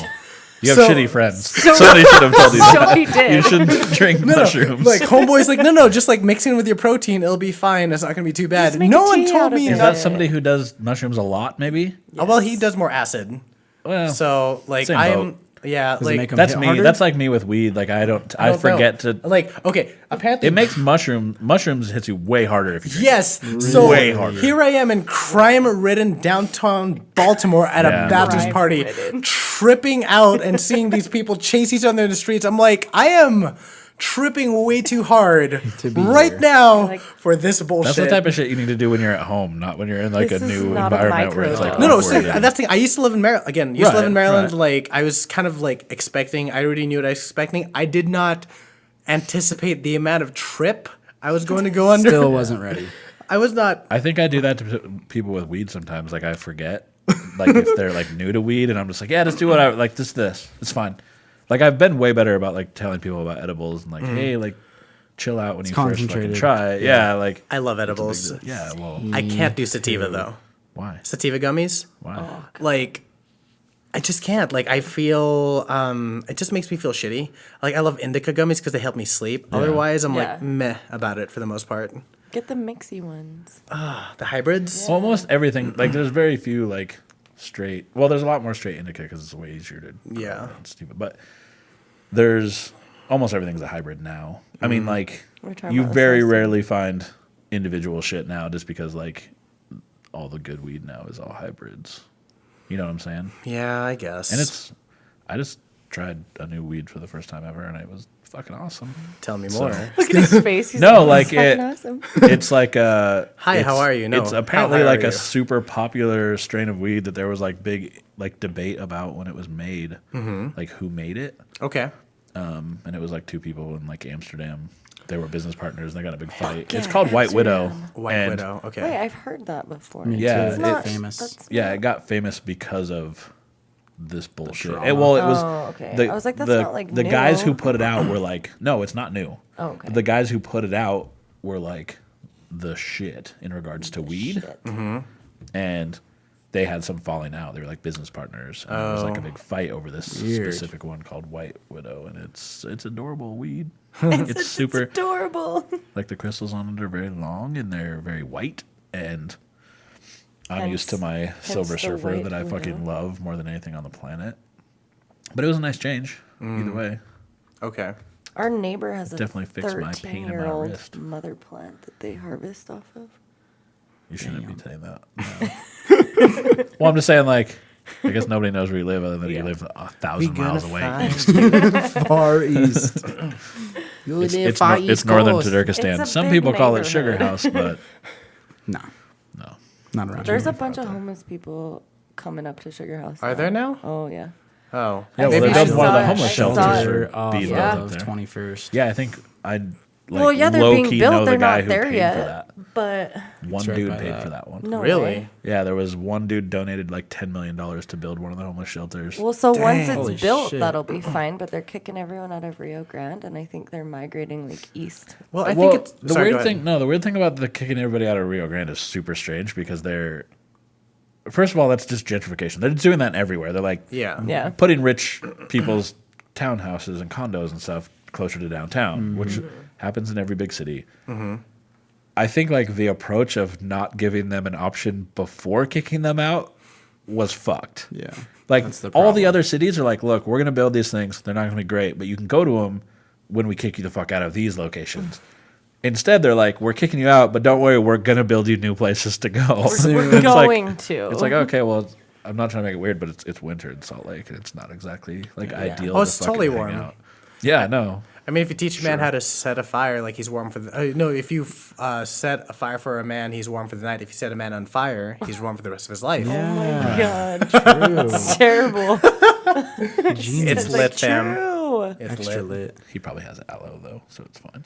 You have So- shitty friends. Somebody should have told you that. Somebody did. You shouldn't drink mushrooms. Like homeboy's like, no, just like mixing with your protein, it'll be fine. It's not gonna be too bad. make No a one tea told out of me it. Is that. that somebody who does mushrooms a lot? Maybe. Oh, well, he does more acid. Well, So like Same I'm boat. yeah, Does it like make 'em that's hit me. harder? That's like me with weed. Like I don't I don't know. forget to. like okay, apparently It makes mushrooms hits you way harder if you drink. yes. So Way harder. here I am in crime-ridden downtown Baltimore at Yeah. a bachelor's party, Crime-ridden. tripping out and seeing these people chase each other in the streets. I'm like, I am tripping way too hard To be right here. now Like- for this bullshit. That's the type of shit you need to do when you're at home, not when you're in like This a is new not a environment where it's like microdose. No, awkward so and- that's the thing. I used to live in Maryland. Again, used to live in Right, Maryland. right. Like I was kind of like expecting. I already knew what I was expecting. I did not anticipate the amount of trip I was going to go under. Still wasn't ready. I was not. I think I do that to people with weed sometimes. Like I forget, like if they're like new to weed, and I'm just like, yeah, just do what I like. This, it's fine. Like I've been way better about like telling people about edibles and like, hey, like chill out when you first fucking concentrated. try. Yeah, like I love edibles. yeah. Well, I can't do sativa though. why? Sativa gummies. Why? Like I just can't. Like I feel it just makes me feel shitty. Like I love indica gummies because they help me sleep. Otherwise I'm Yeah. like meh about it for the most part. Get the mixy ones. The hybrids? Almost everything. Like there's very few like straight. Well, there's a lot more straight indica because it's way easier to. Yeah. It's stupid, but there's almost everything's a hybrid now. I mean, like We're talking you about the very size rarely find individual shit now, just because like all the good weed now is all hybrids. You know what I'm saying? Yeah, I guess. And I just tried a new weed for the first time ever, and it was fucking awesome. Tell me So- more. Look at his face. He's No, like, like "This is it. fucking awesome." It's like Hi, it's- how are you? No, it's how apparently high like are a you? super popular strain of weed that there was like big like debate about when it was made, like who made it. Okay. And it was like two people in like Amsterdam. They were business partners. and They got a big fight. yeah, It's called White Widow. Amsterdam. White and Widow. Okay. Wait, I've heard that before. Me Yeah, too. it's not famous. that's Yeah, not- it got famous because of this bullshit. drama. Well, it was. Oh, okay. I was like, that's not, like, the guys new. who put it out were like, no, it's not new. Oh, okay. The guys who put it out were like the shit in regards to weed, Shit. and they had some falling out. They were like business partners. And There was like a big fight over this Weird. specific one called White Widow, and it's adorable weed. It's super Adorable. like the crystals on it are very long and they're very white, and I'm Hence- used to my Silver the Surfer White that I fucking Widow. love more than anything on the planet. But it was a nice change either way. Okay. Our neighbor has a Definitely fixed my pain in my 13-year-old wrist. mother plant that they harvest off of. You shouldn't be saying that. No. Well, I'm just saying, like, I guess nobody knows where you live other than you live 1,000 miles away. Far east. You It's, live it's, far no, east it's northern coast. Tajikistan. It's a Some big people call it Sugar neighborhood. House, but No, no. not around There's here. a bunch of homeless people coming up to Sugar House. Are there now? Oh yeah. Oh. Yeah, well, Maybe they're I building one of the saw it. homeless I saw shelters it. for off being Yeah. of out there. 21st. Yeah, I think I like Well, yeah, they're low being key built. know the They're guy not who there paid yet. for that. But One right dude by paid that. for that one. no Really? way. Yeah, there was one dude donated like $10 million to build one of the homeless shelters. Well, so once Dang. Holy it's built, shit. that'll be fine. But they're kicking everyone out of Rio Grande, and I think they're migrating like east. Well, I Well, think it's the sorry, go weird ahead. thing. No, the weird thing about the kicking everybody out of Rio Grande is super strange because they're. First of all, that's just gentrification. They're doing that everywhere. They're like Yeah. Yeah. putting rich people's townhouses and condos and stuff closer to downtown, which happens in every big city. I think like the approach of not giving them an option before kicking them out was fucked. Yeah. Like That's the all the problem. other cities are like, look, we're gonna build these things. They're not gonna be great, but you can go to them when we kick you the fuck out of these locations. Instead, they're like, we're kicking you out, but don't worry, we're gonna build you new places to go. We're It's like- going to. It's like, okay, well, I'm not trying to make it weird, but it's winter in Salt Lake, and it's not exactly like ideal. Oh, it's to fucking totally hang warm. out. Yeah, no. I mean, if you teach a man how to set a fire, like he's warm for the. No, if you set a fire for a man, he's warm for the night. If you set a man on fire, he's warm for the rest of his life. Oh my god, True. it's terrible. It's lit, fam. True. It's Extra lit. lit. He probably has aloe though, so it's fine.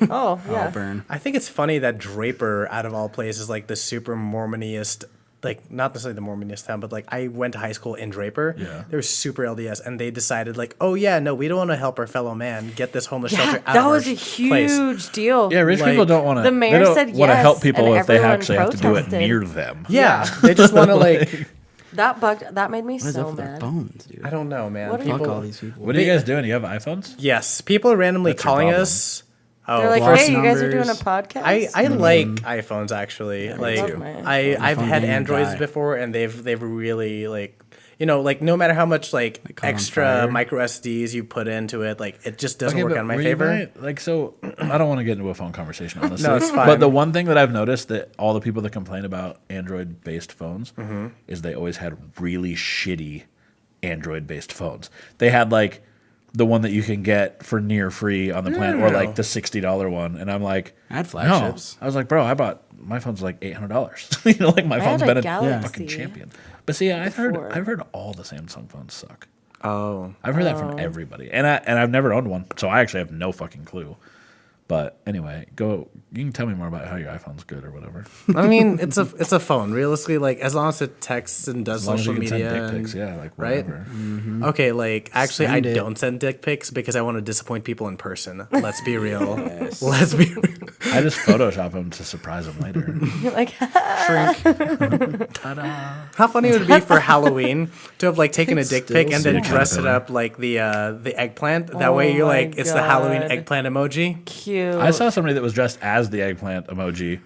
Oh I'll yeah. burn. I think it's funny that Draper, out of all places, like the super Mormoniest, like not necessarily the Mormoniest town, but like I went to high school in Draper. Yeah. They were super LDS, and they decided like, oh yeah, no, we don't want to help our fellow man get this homeless Yeah, shelter out that of was our a place. huge deal. Yeah, rich Like, people don't want to. the mayor said want to help yes, people and if they everyone actually have to do it protested. near them. Yeah, they just want to like. That made me What is so up with their mad. bones, dude? I don't know, man. What are Fuck People, all these people. What are you guys doing? You have iPhones? yes, people are randomly That's your calling problem. us. Oh, They're like, Lost hey, you guys are doing a numbers. podcast. I like iPhones actually. me Like too. love mine. I've iPhone had didn't Androids die. before, and they've really like like no matter how much like caught on extra fire. micro SDs you put into it, like it just doesn't Okay, work but on my were you favor. buying- like, so I don't want to get into a phone conversation on this. No, it's But fine. the one thing that I've noticed that all the people that complain about Android-based phones is they always had really shitty Android-based phones. They had like the one that you can get for near free on the plan, or like the $60 one, and I'm like, I had no. flagships. I was like, bro, I bought my phone's like $800. Like my I phone's had a been a Galaxy fucking champion. But see, I've heard before. all the Samsung phones suck. Oh, I've heard that from everybody, and I've never owned one, so I actually have no fucking clue. But anyway, you can tell me more about how your iPhone's good or whatever. I mean it's a phone. Realistically, like as long as it texts and does As long as social you can media, send dick and- pics, yeah, like right? whatever. Okay, like actually, Send I it. don't send dick pics because I want to disappoint people in person. Let's be real. Let's be real. I just Photoshop them to surprise them later. You're like, How funny would it be for Halloween to have like taken a dick Still pic and then see dress it caterpillar. up like the eggplant? That way Oh you're my like it's the Halloween God. eggplant emoji. cute. I saw somebody that was dressed as the eggplant emoji,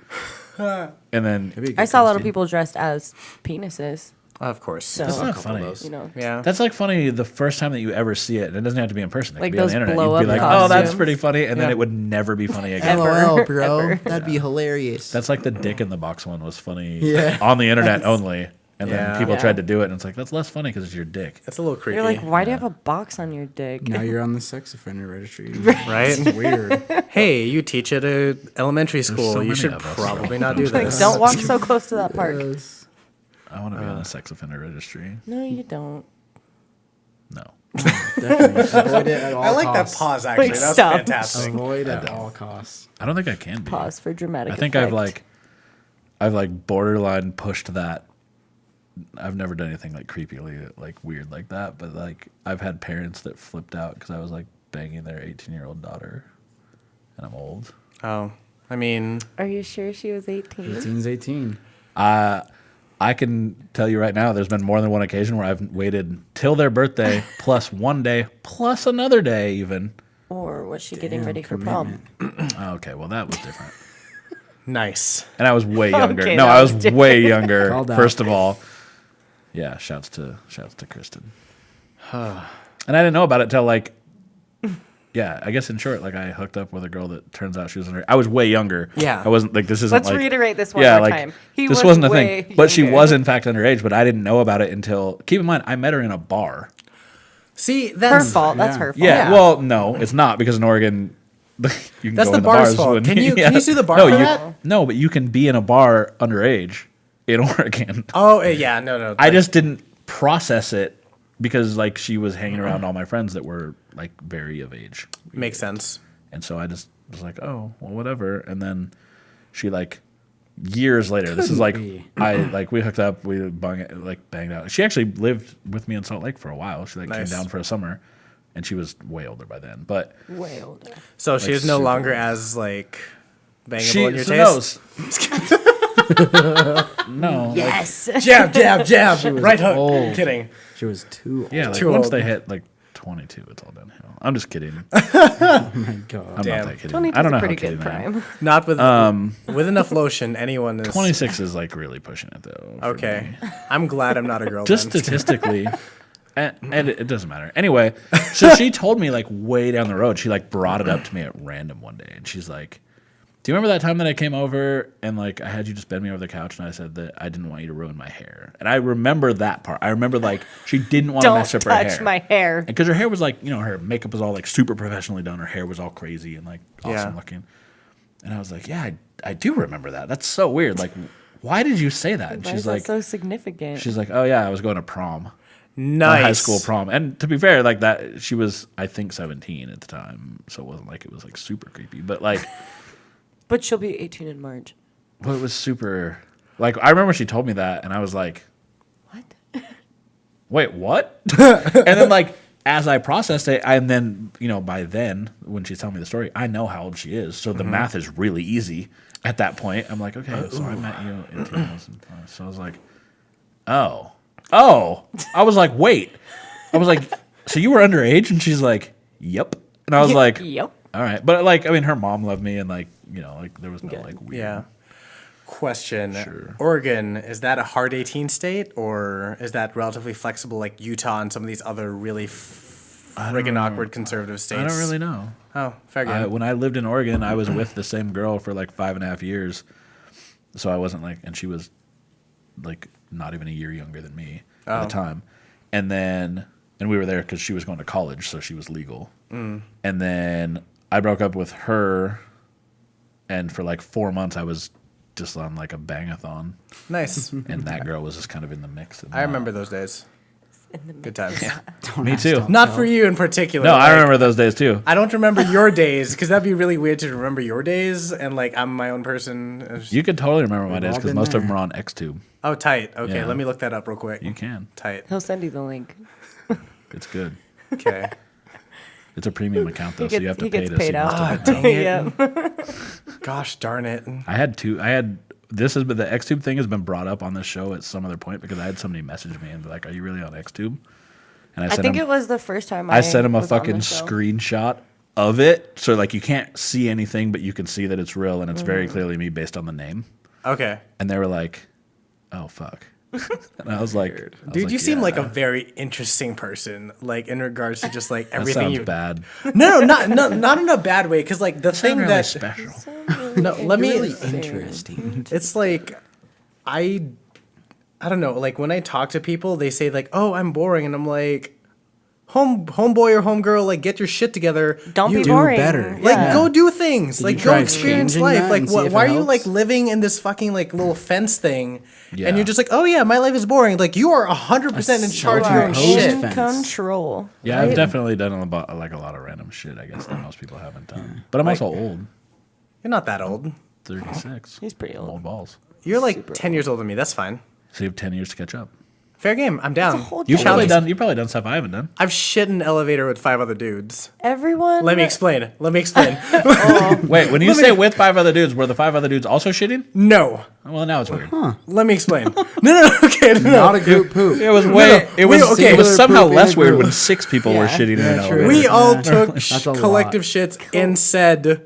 and then That'd be a I good saw a lot of costume. people dressed as penises. Of course. So that's not couple funny. of those. you know, Yeah. That's like funny the first time that you ever see it, and it doesn't have to be in person. It Like could be on those the internet. You'd blow-up be like, "Oh, that's costumes. pretty funny," and then Yeah. it would never be funny again. LOL, bro. Ever. That'd be hilarious. That's like the dick in the box one was funny Yeah. on the internet only, and Yeah. then people Yeah. tried to do it, and it's like that's less funny because it's your dick. It's a little creepy. you're like, why do you have a box on your dick? now you're on the sex offender registry. right? Weird. Hey, you teach at a elementary school. so you many should of us. probably not do Like, this. don't walk so close to that park. Yes. I want to be on a sex offender registry. No, you don't. No. Definitely. Avoid it at all I like costs. that pause actually. Like, That's stop. fantastic. Avoid at all costs. I don't think I can be. Pause for dramatic I think effect. I've like borderline pushed that. I've never done anything like creepily like weird like that, but like I've had parents that flipped out because I was like banging their 18-year-old daughter, and I'm old. Oh, I mean, Are you sure she was 18? 18's 18. I can tell you right now, there's been more than one occasion where I've waited till their birthday plus one day plus another day even. Or was she getting Damn, ready for prom? commitment. Okay, well that was different. nice. And I was way younger. Okay, No, that I was was way younger. Called out. First of all, yeah. Shouts to Kristen. And I didn't know about it till like, yeah. I guess in short, like I hooked up with a girl that turns out she was under. I was way younger. Yeah. I wasn't like this isn't. Let's like, reiterate this one yeah, more like, time. He this was wasn't a way thing, but she younger. was in fact underage. But I didn't know about it until. Keep in mind, I met her in a bar. See, Her that's fault. That's Yeah. her fault. Yeah. Yeah. Well, no, it's not because in Oregon, you can That's go the in bar's bars fault. when- Can you sue the bar no, for you, that? No, but you can be in a bar underage in Oregon. Oh, yeah, no. I just didn't process it because like she was hanging around all my friends that were like very of age, makes sense. And so I just was like, oh, well, whatever. And then she like years later, this is like be. we hooked up, we banged out. She actually lived with me in Salt Lake for a while. She like Nice. came down for a summer, and she was way older by then. But Way older. So she is no super longer old. as like bangable she in your so taste. no, Yes. Jab, jab, jab. was Right hook. old. Kidding. She was too old. yeah, like Too once old. they hit like 22, it's all downhill. I'm just kidding. Oh my god. I'm Damn. not that kidding. 22 I don't is know a how pretty kidding good I am. prime. Not with enough lotion, anyone is 26 is like really pushing it though. for Okay. me. I'm glad I'm not a girl. Just then. statistically, and it doesn't matter. Anyway, so she told me like way down the road, she like brought it up to me at random one day, and she's like, do you remember that time that I came over and like I had you just bend me over the couch and I said that I didn't want you to ruin my hair? And I remember that part. I remember like she didn't want to Don't mess up her hair. touch my hair. Because her hair was like, her makeup was all like super professionally done. Her hair was all crazy and like awesome Yeah. looking. And I was like, yeah, I do remember that. That's so weird. Like, why did you say that? And Why she's is that like, so significant? oh yeah, I was going to prom. nice. High school prom. And to be fair, like that, she was, I think, 17 at the time. So it wasn't like it was like super creepy. But like, But she'll be 18 in March. well, it was super, like, I remember she told me that and I was like, What? wait, what? And then like, as I processed it, and then, by then, when she's telling me the story, I know how old she is. So the math is really easy at that point. I'm like, okay, so I met you in 2005. So I was like, oh. I was like, wait. I was like, so you were underage? And she's like, yep. And I was like, Yep. all right. But like, I mean, her mom loved me and like, like there was no like weird. Yeah. Question. Sure. Oregon, is that a hard 18 state or is that relatively flexible like Utah and some of these other really friggin' awkward conservative states? I don't really know. Oh, fair game. When I lived in Oregon, I was with the same girl for like 5.5 years. So I wasn't like, and she was like not even a year younger than me at the time. And we were there because she was going to college, so she was legal. And then I broke up with her, and for like 4 months I was just on like a bangathon, Nice. and that girl was just kind of in the mix. I remember those days. In the Good times. Me too. Not for you in particular. No, I like, remember those days too. I don't remember your days because that'd be really weird to remember your days and like I'm my own person. You could totally remember my We've days all because been most of them there. are on Xtube. Oh, tight. Okay, Yeah. let me look that up real quick. You can. Tight. He'll send you the link. It's good. Okay. It's a premium account though, He so you have to gets pay to paid see out. most of it. Yeah. Gosh darn it. I had this has been the Xtube thing has been brought up on this show at some other point because I had somebody message me and be like, "Are you really on Xtube?" And I think it was the first time I sent him a was on fucking the show. screenshot of it, so like you can't see anything, but you can see that it's real and it's very clearly me based on the name. Okay. And they were like, "Oh fuck," and I was like, Dude, you seem like a "Yeah, very interesting person, like in regards to just like that everything sounds you. bad." No, not in a bad way, because like the thing Really that special. no, let me. Really interesting. It's like I don't know. Like when I talk to people, they say like, "Oh, I'm boring," and I'm like, homeboy or homegirl, like get your shit together. Don't You be do boring. better. Like Yeah. go do things. Did Like you go try experience changing life. that Like and see if it why are you helps? like living in this fucking like little fence thing? Yeah. And you're just like, oh yeah, my life is boring. Like you are 100% in charge of your own self-imposed shit. fence. Control. Yeah, I've definitely done a lot of random shit. I guess that most people haven't done. But I'm also old, You're not that old. 36. He's pretty I'm old. old balls. You're like 10 years older than me. That's fine. So you have 10 years to catch up. Fair game. I'm down. whole You've Challenge. probably done stuff I haven't done. I've shit in an elevator with 5 other dudes. Everyone. Let me explain. Wait, when you say with 5 other dudes, were the 5 other dudes also shitting? No. Well, now it's weird. Let me explain. No. Okay. No. Not a group poop. It was It was it singular was somehow poop in a less weird group. when 6 people were Yeah. shitting in an Yeah, true. elevator. We all Yeah. took That's a collective shits in said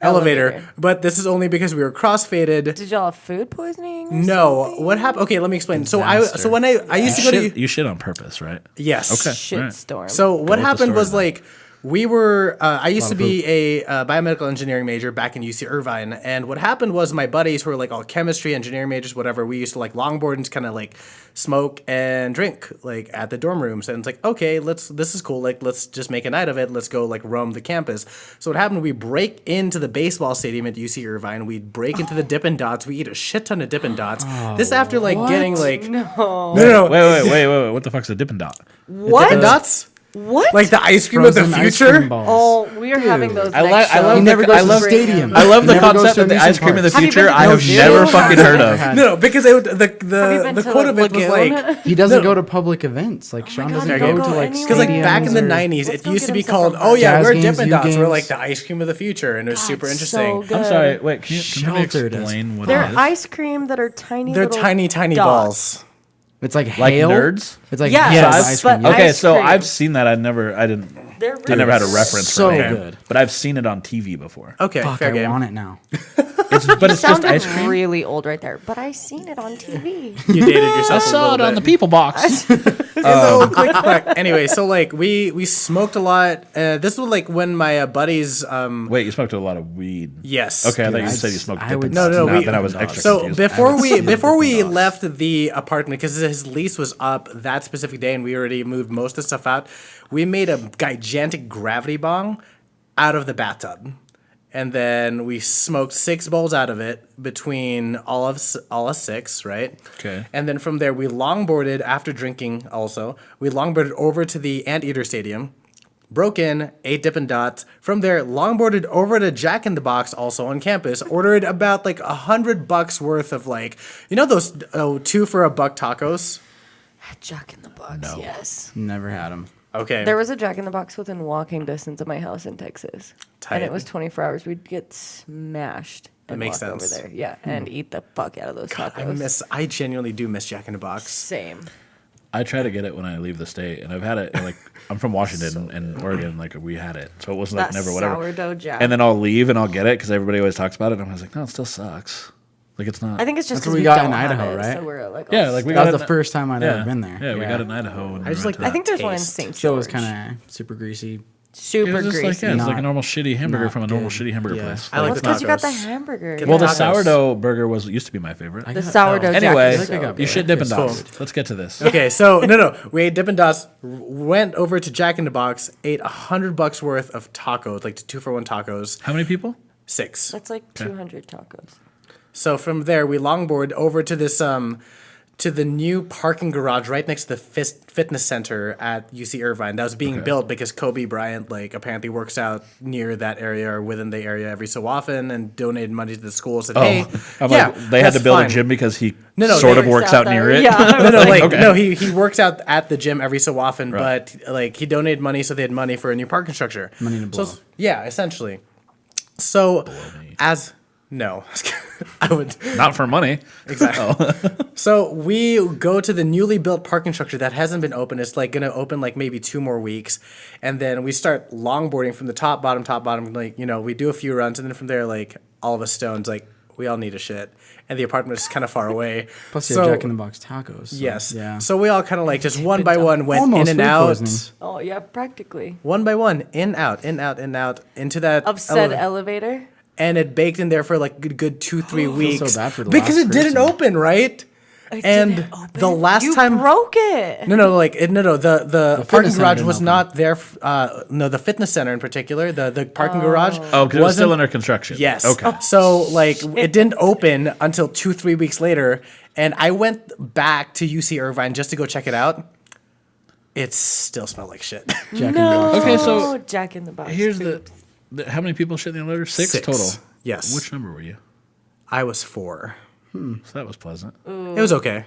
elevator, but this is only because we were crossfaded. Did y'all have food poisoning? or No, something? what happened? Okay, let me explain. So Disaster. when I used to go to you shit on purpose, right? yes. Okay. Shit Right. storm. So what with the happened story was then. like we were I used to be a biomedical engineering major back in UC Irvine, and what happened was my buddies who were like all chemistry engineering majors, whatever, we used to like longboard and kind of like smoke and drink like at the dorm rooms, and it's like, okay, this is cool, like let's just make a night of it, let's go like roam the campus. So what happened, we break into the baseball stadium at UC Irvine, we break into the Dippin' Dots, we eat a shit ton of Dippin' Dots. This after like getting like no Wait. What the fuck's a Dippin' Dot? What? Dippin' Dots. What? Like the ice cream of the Frozen ice future. cream balls. Oh, we are having those. I next love- I show. love He the- never goes I to love- the stadium. I love the He never goes concept to of the amusement ice cream in the parks. Have you future. been to I the have zoo? never fucking heard of. had- No, because it, Have you the been to quote the of it was lagoon? like He doesn't No. go to public events. Like Sean God, doesn't you go don't to go like anywhere. because like back in the stadiums or- 90s, Let's it go used get to be him some called from oh yeah Jazz we're games, Dippin' U Dots. We're games. like the ice cream of the future, and it was super interesting. So good. I'm sorry. Wait, can you Sheltered us. explain what They're it is? ice cream that are tiny. They're little tiny dots. balls. It's like Like hail. nerds? It's like Yes, hail Yes, ice but cream. Okay, ice so cream. I've seen that. I didn't. They're I never had a really reference so for it. good. But I've seen it on TV before. Okay, Fuck, fair I game. want it now. But it's just sounded ice cream. really old right there, but I seen it on TV. You dated yourself. I a saw little it on the bit. People Box. Quick. Anyway, so like we smoked a lot. This was like when my buddies. Wait, you smoked a lot of weed. Yes. Okay, I thought you I'd said you s- smoked. I would Dippin' No, Dots. no, Now we- then I was extra So confused. before we Dippin' Dots. left the apartment because his lease was up that specific day and we already moved most of the stuff out, we made a gigantic gravity bong out of the bathtub, and then we smoked 6 bowls out of it between all of us 6, right? Okay. And then from there we longboarded after drinking. Also, we longboarded over to the Anteater Stadium. Broke in, ate Dippin' Dots. From there, longboarded over to Jack in the Box, also on campus. Ordered about like $100 worth of like, you know those 2 for $1 tacos. Jack in the Box. Yes. Never had them. Okay. There was a Jack in the Box within walking distance of my house in Texas, Tight. and it was 24 hours. We'd get smashed. And makes walk sense. over there, yeah, and eat the fuck out of those tacos. I genuinely do miss Jack in the Box. Same. I try to get it when I leave the state, and I've had it. Like I'm from Washington and Oregon. Like we had it, so it wasn't like That never whatever. sourdough Jack. And then I'll leave and I'll get it because everybody always talks about it. And I was like, no, it still sucks. Like it's not. I think it's just That's what because we got don't in have Idaho, it, right? So we're like, Yeah, oh, like we That got was it the in- first time I'd yeah, ever been there. Yeah, we got it in Idaho. And I just we like went I think that there's one in taste. St. Still was George. kind of super greasy. to Super it was just greasy. like, yeah, it's like a Not- normal shitty hamburger not from a normal good. shitty hamburger Yeah. place. I like Well, the it's because you got the tacos. hamburger. Get Well, the tacos. sourdough burger used to be my favorite. The sourdough Jack Anyway, is so I got you good. should Dippin' Breakfast Dots. Let's get to this. Okay, so no, we ate Dippin' Dots, went over to Jack in the Box, ate $100 worth of tacos, like 2 for $1 tacos, How many people? 6. That's like 200 tacos. So from there, we longboard over to this to the new parking garage right next to the fitness center at UC Irvine that was being built because Kobe Bryant like apparently works out near that area or within the area every so often and donated money to the school. Said, hey, I'm yeah, like, they had to that's build fine. a gym because he No, sort they of works out near it. Yeah. No, like Okay. no, he works out at the gym every so often, Right. but like he donated money so they had money for a new parking structure. Money to blow. So yeah, essentially. So as no, I would. Not for money. Exactly. So we go to the newly built parking structure that hasn't been open. It's like gonna open like maybe 2 more weeks, and then we start longboarding from the top, bottom. Like we do a few runs, and then from there, like all of us stones, like we all need a shit, and the apartment is kind of far away. Plus, you so, have Jack in the Box tacos. So, yes. Yeah. So we all kind of like just one by one went Almost in and food out. poisoning. Oh, yeah, practically. One by one, in, out, into that Of said elevator. elevator. And it baked in there for like good 2-3 weeks. bad for the because last it didn't person. open, right? And Didn't open? the last you time broke it. No, like the parking fitness center garage didn't was open. not there. No, the fitness center in particular, the parking garage. Oh, because it was still wasn't- under construction. Yes. Okay. So like it didn't open until 2-3 weeks later, and I went back to UC Irvine just to go check it out. It still smelled like shit. Jack in the Box. Okay, so Jack in the Box. here's poops. how many people shit in the elevator? 6 total. Yes. Which number were you? I was 4. So that was pleasant. It was okay.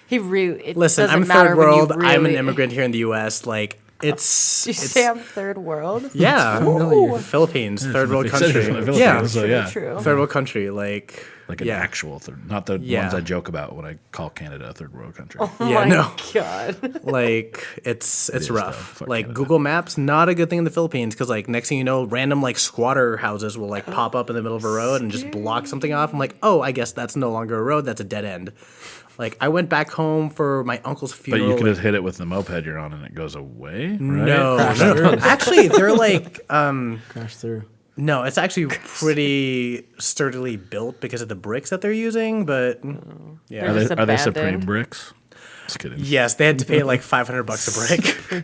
He really. It Listen, doesn't I'm matter third when you world. I'm an really- immigrant here in the U.S. Like it's. You say I'm third world. Yeah. Familiar. Philippines, third world It says you're from the country. Philippines, Yeah. so yeah. True. Third world country, like Like an yeah. actual third, not the Yeah. ones I joke about when I call Canada a third world country. Oh Yeah, my no. God. Like it's is, though. rough. Fuck Like Canada. Google Maps, not a good thing in the Philippines because like next thing you know, random like squatter houses will like pop up in the middle of a road and just block something off. I'm like, oh, I guess that's no longer a road. That's a dead end. Like I went back home for my uncle's But funeral. you could like, just hit it with the moped you're on and it goes away, right? no, actually, they're like Crash through. no, it's actually pretty sturdily built because of the bricks that they're using. But yeah, Are they, Just are they Supreme abandoned. bricks? Just kidding. yes, they had to pay like $500 a brick.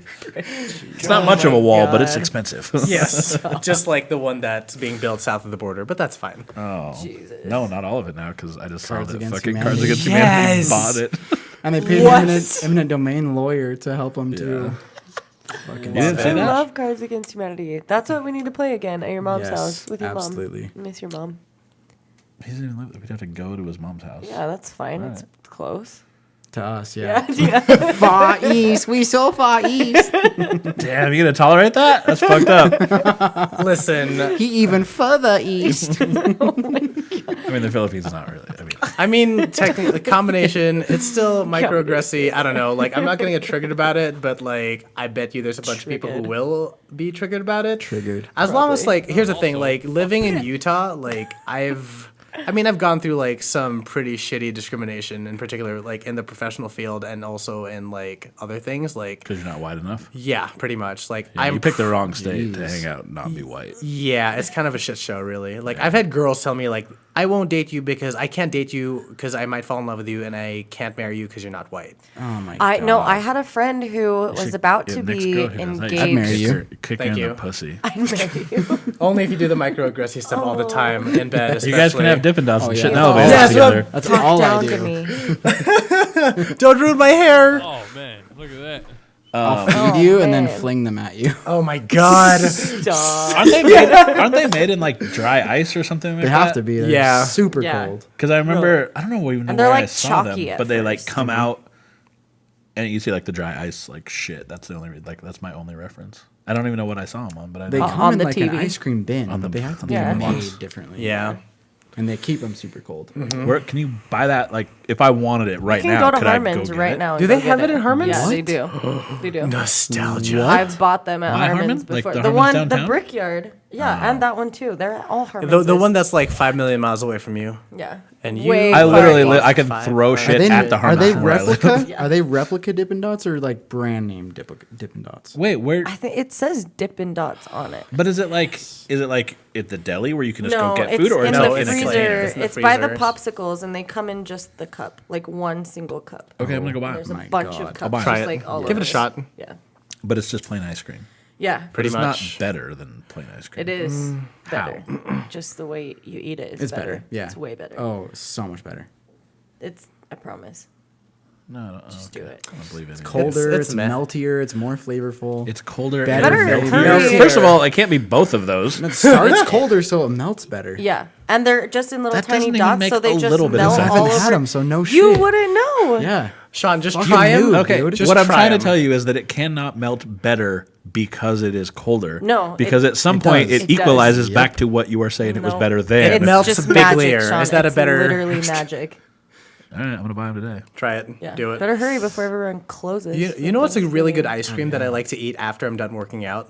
It's not much of a wall, but it's God. expensive. Yes, just like the one that's being built south of the border, but that's fine. Oh, Jesus. no, not all of it now because I just Cards saw that Against fucking Humanity. Cards Against Humanity Yes. bought it. And they paid What? an eminent domain lawyer to help them to Fucking You didn't I say that? love Cards Against Humanity. That's what we need to play again at your mom's Yes, house with your absolutely. mom. Miss your mom. He doesn't even live. We'd have to go to his mom's house. Yeah, that's fine. Right. It's close. To us, yeah. Yeah. Far east. We so far east. Damn, you gonna tolerate that? That's fucked up. Listen, He even further east. I mean, the Philippines is not really. I mean, technically, the combination, it's still microaggressy. I don't know. Like, I'm not going to get triggered about it, but, like, I bet you there's a bunch of people who Triggered. will be triggered about it. Triggered. As long as, Probably. like, here's the thing. Like, living in Utah, like, I've gone through, like, some pretty shitty discrimination, in particular, like, in the professional field and also in, like, other things. Like, Because you're not white enough. yeah, pretty much. Like, Yeah, you picked the wrong state to hang out and not be white. Yeah, it's kind of a shit show, really. Like, I've had girls tell me, like, I won't date you because I can't date you because I might fall in love with you, and I can't marry you because you're not white. Oh my I god. no, I had a friend who was Should- about yeah, to next be girl who does that, engaged. I'd marry you. Kick Thank her in you. the pussy. I'd marry you. Only if you do the microaggressive stuff all the time in bed, especially. You guys can have Dippin' Dots and Oh, shit in yeah. the elevator Yes, together. That's Talk all I down do. to me. Don't ruin my hair. Oh man, look at that. I'll feed you and then man. fling them at you. Oh my god. Stop. Aren't they made in like dry ice or something like They that? have to be. They're Yeah. super Yeah. cold. Because I remember, I don't know even know And they're, where I like, saw chalky them, at but they like first. come out, and you see like the dry ice like shit. That's the only like that's my only reference. I don't even know what I saw them on, but I They know. come on in the like an TV. ice cream bin, On but the- they have to be Yeah. made differently. Yeah. And they keep them super cold. Where can you buy that? Like, if I wanted it right You can now, go to could I Harmon's go get right it? now. and Do go they get have it in Harmon's? Yeah, they What? do. They do. Nostalgia. I've bought them at My Harmon's Harmon? Like before. the the Harmon's one, the downtown? Brickyard. Yeah, and that one too. They're all Harmon's. The one that's like 5 million miles away from you. yeah. And you- Way I far literally, east. I can throw Are shit Are they, at the are Harmon. they from where I live. replica? Yeah. Are they replica Dippin' Dots or like brand name Dippin' Dots? Wait, where? I think it says Dippin' Dots on it. But is it like at the deli where you can just No, go get it's food, or in is the it in a freezer. container? It's in the It's by the freezers. popsicles, and they come in just the cup, like one single cup. Okay, I'm gonna go buy There's it. a my bunch God. of I'll cups, buy it. Try just it. like all Give over it a shot. Yeah, But it's just plain ice cream. yeah, Pretty It's much. not better than plain ice cream. it is How? better. Just the way you eat it is It's better. Yeah. It's way better. Oh, so much better. It's, I promise. No, Just do it. I don't believe it. Colder, it's it's, meh. meltier, it's more flavorful. It's colder. Better and for meltier. you. First of all, it can't be both of those. It starts colder, so it melts better. Yeah, and they're just in little That tiny doesn't even dots, make so they a just little bit of melt sense. I all haven't over. had them, so no You shit. wouldn't know. Yeah. Sean, just Fucking try them. noob, Okay, dude. Just what I'm try trying to 'em. tell you is that it cannot melt better because it is colder. No, because it- at some it point does. it, It does. equalizes Yep. back to what you were saying it was No. better than. It melts just a big magic, layer. Sean. Is that a It's better- literally magic. All right, I'm gonna buy them today. Try it. Yeah. Do it. Better hurry before everyone closes. You know what's a really good ice cream that I like to eat after I'm done working out?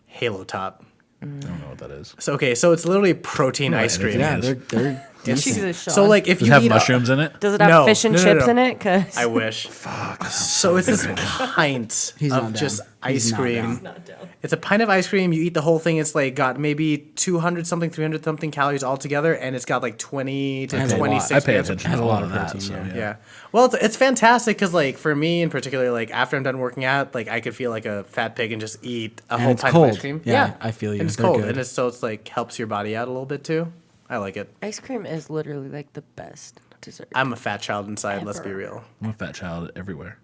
Halo Top. I don't know what that is. So it's literally protein ice cream. Yeah, is. they're decent. Jesus, Sean. So like if Does you it have eat mushrooms in it? does it have No, fish and no, no, chips no. in it? Cause I wish. Fuck. So it's this pint He's of not just down. ice He's not cream. down. It's a pint of ice cream. You eat the whole thing. It's like got maybe 200 something, 300 something calories altogether, and it's got like 20 to Has a lot. 26. I pay grams of attention has to a all lot of of that. protein, So, yeah. Yeah. Well, it's fantastic because, like, for me in particular, like, after I'm done working out, like, I could feel like a fat pig and just eat a And whole it's pint cold. of ice cream. Yeah, I feel you. And it's They're cold. good. And it's like, helps your body out a little bit, too. I like it. ice cream is literally like the best dessert. I'm a fat child inside, let's be Ever. real. I'm a fat child everywhere.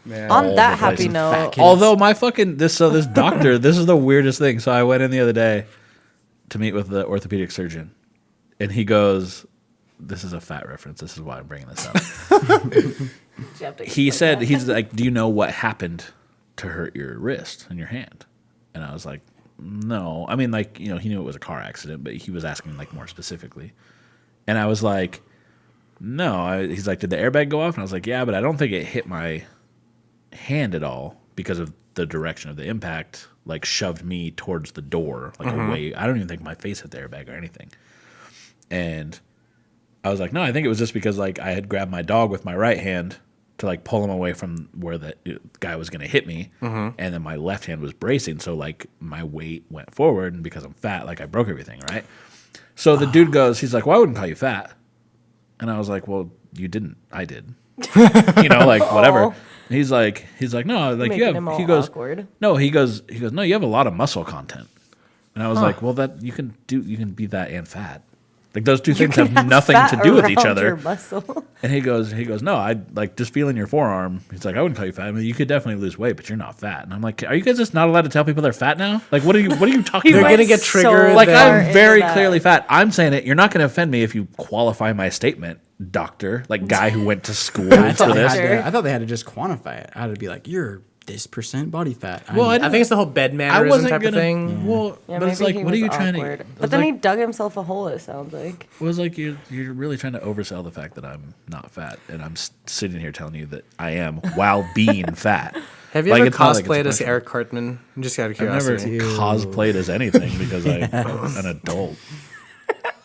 Man. On all that the happy places. note, Although my fucking this doctor, this is the weirdest thing. So I went in the other day to meet with the orthopedic surgeon, and he goes, "This is a fat reference. This is why I'm bringing this up." you have to He explain said, that. "He's like, do you know what happened to hurt your wrist and your hand?" And I was like, "No. I mean, like, you know, he knew it was a car accident, but he was asking like more specifically." And I was like, "No." He's like, "Did the airbag go off?" And I was like, "Yeah, but I don't think it hit my hand at all because of the direction of the impact. Like, shoved me towards the door, like away. I don't even think my face hit the airbag or anything." And I was like, "No, I think it was just because like I had grabbed my dog with my right hand to like pull him away from where the guy was going to hit me, and then my left hand was bracing, so like my weight went forward, and because I'm fat, like I broke everything, right?" So the dude goes, he's like, "Well, I wouldn't call you fat," and I was like, "Well, you didn't, I did." You know, like whatever. Aw. He's like, no, like you Making him have. all He goes, awkward. no, he goes, no, you have a lot of muscle content. And I was like, well, that you can be that and fat. Like those two You things can have nothing fat to do with each around other. your muscle. And he goes, no, I like just feeling your forearm. He's like, I wouldn't call you fat. I mean, you could definitely lose weight, but you're not fat. And I'm like, are you guys just not allowed to tell people they're fat now? Like, what are you talking They're about? gonna get triggered. Like, then- I'm very that. clearly fat. I'm saying it. You're not going to offend me if you qualify my statement, doctor. Like, guy who went to school I for thought, this. I thought they had to just quantify it. I had to be like, you're this % body fat. Well, I think it's the whole bed mannerism type of thing. Well, Yeah, but it's maybe like, he what are you was trying awkward. to? But then he dug himself a hole. It sounds like. It was like you're really trying to oversell the fact that I'm not fat, and I'm sitting here telling you that I am while being fat. Have you Like, ever it's not like it's cosplayed a as question. Eric Cartman? I'm just out of I've never curiosity. cosplayed as anything because I'm an adult.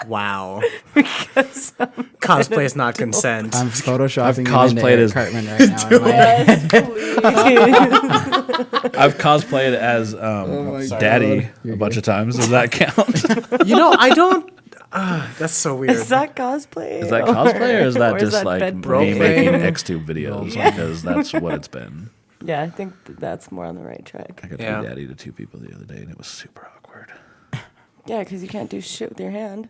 Wow. Cosplay is not consent. I'm photoshopping I've him into cosplayed Eric as- Cartman right now. in my head. Yes, please. I've cosplayed as my Daddy God. You're a bunch of times. Does that count? You know, I don't. That's so weird. Is that cosplay? Is that cosplay or is that just like bed me role-playing? making Xtube videos? Because that's what it's been. Yeah, I think that's more on the right I track. got to Yeah. be daddy to two people the other day, and it was super awkward. Yeah, because you can't do shit with your hand.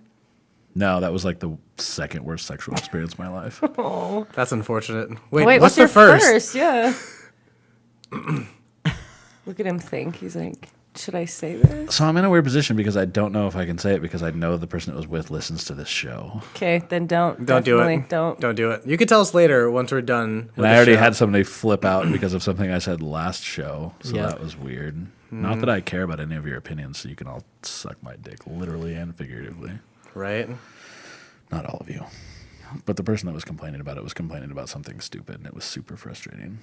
No, that was like the second worst sexual experience of my life. Oh. That's unfortunate. Wait, Wait, what's your the first? Yeah. Look at him think. He's like, should I say this? So I'm in a weird position because I don't know if I can say it because I know the person it was with listens to this show. Okay, then don't. Don't do Definitely it. Don't. Don't do it. You can tell us later once we're done. And I already had somebody flip out because of something I said last show, so Yeah. that was weird. Not that I care about any of your opinions, so you can all suck my dick, literally and figuratively. Right? Not all of you. But the person that was complaining about it was complaining about something stupid, and it was super frustrating.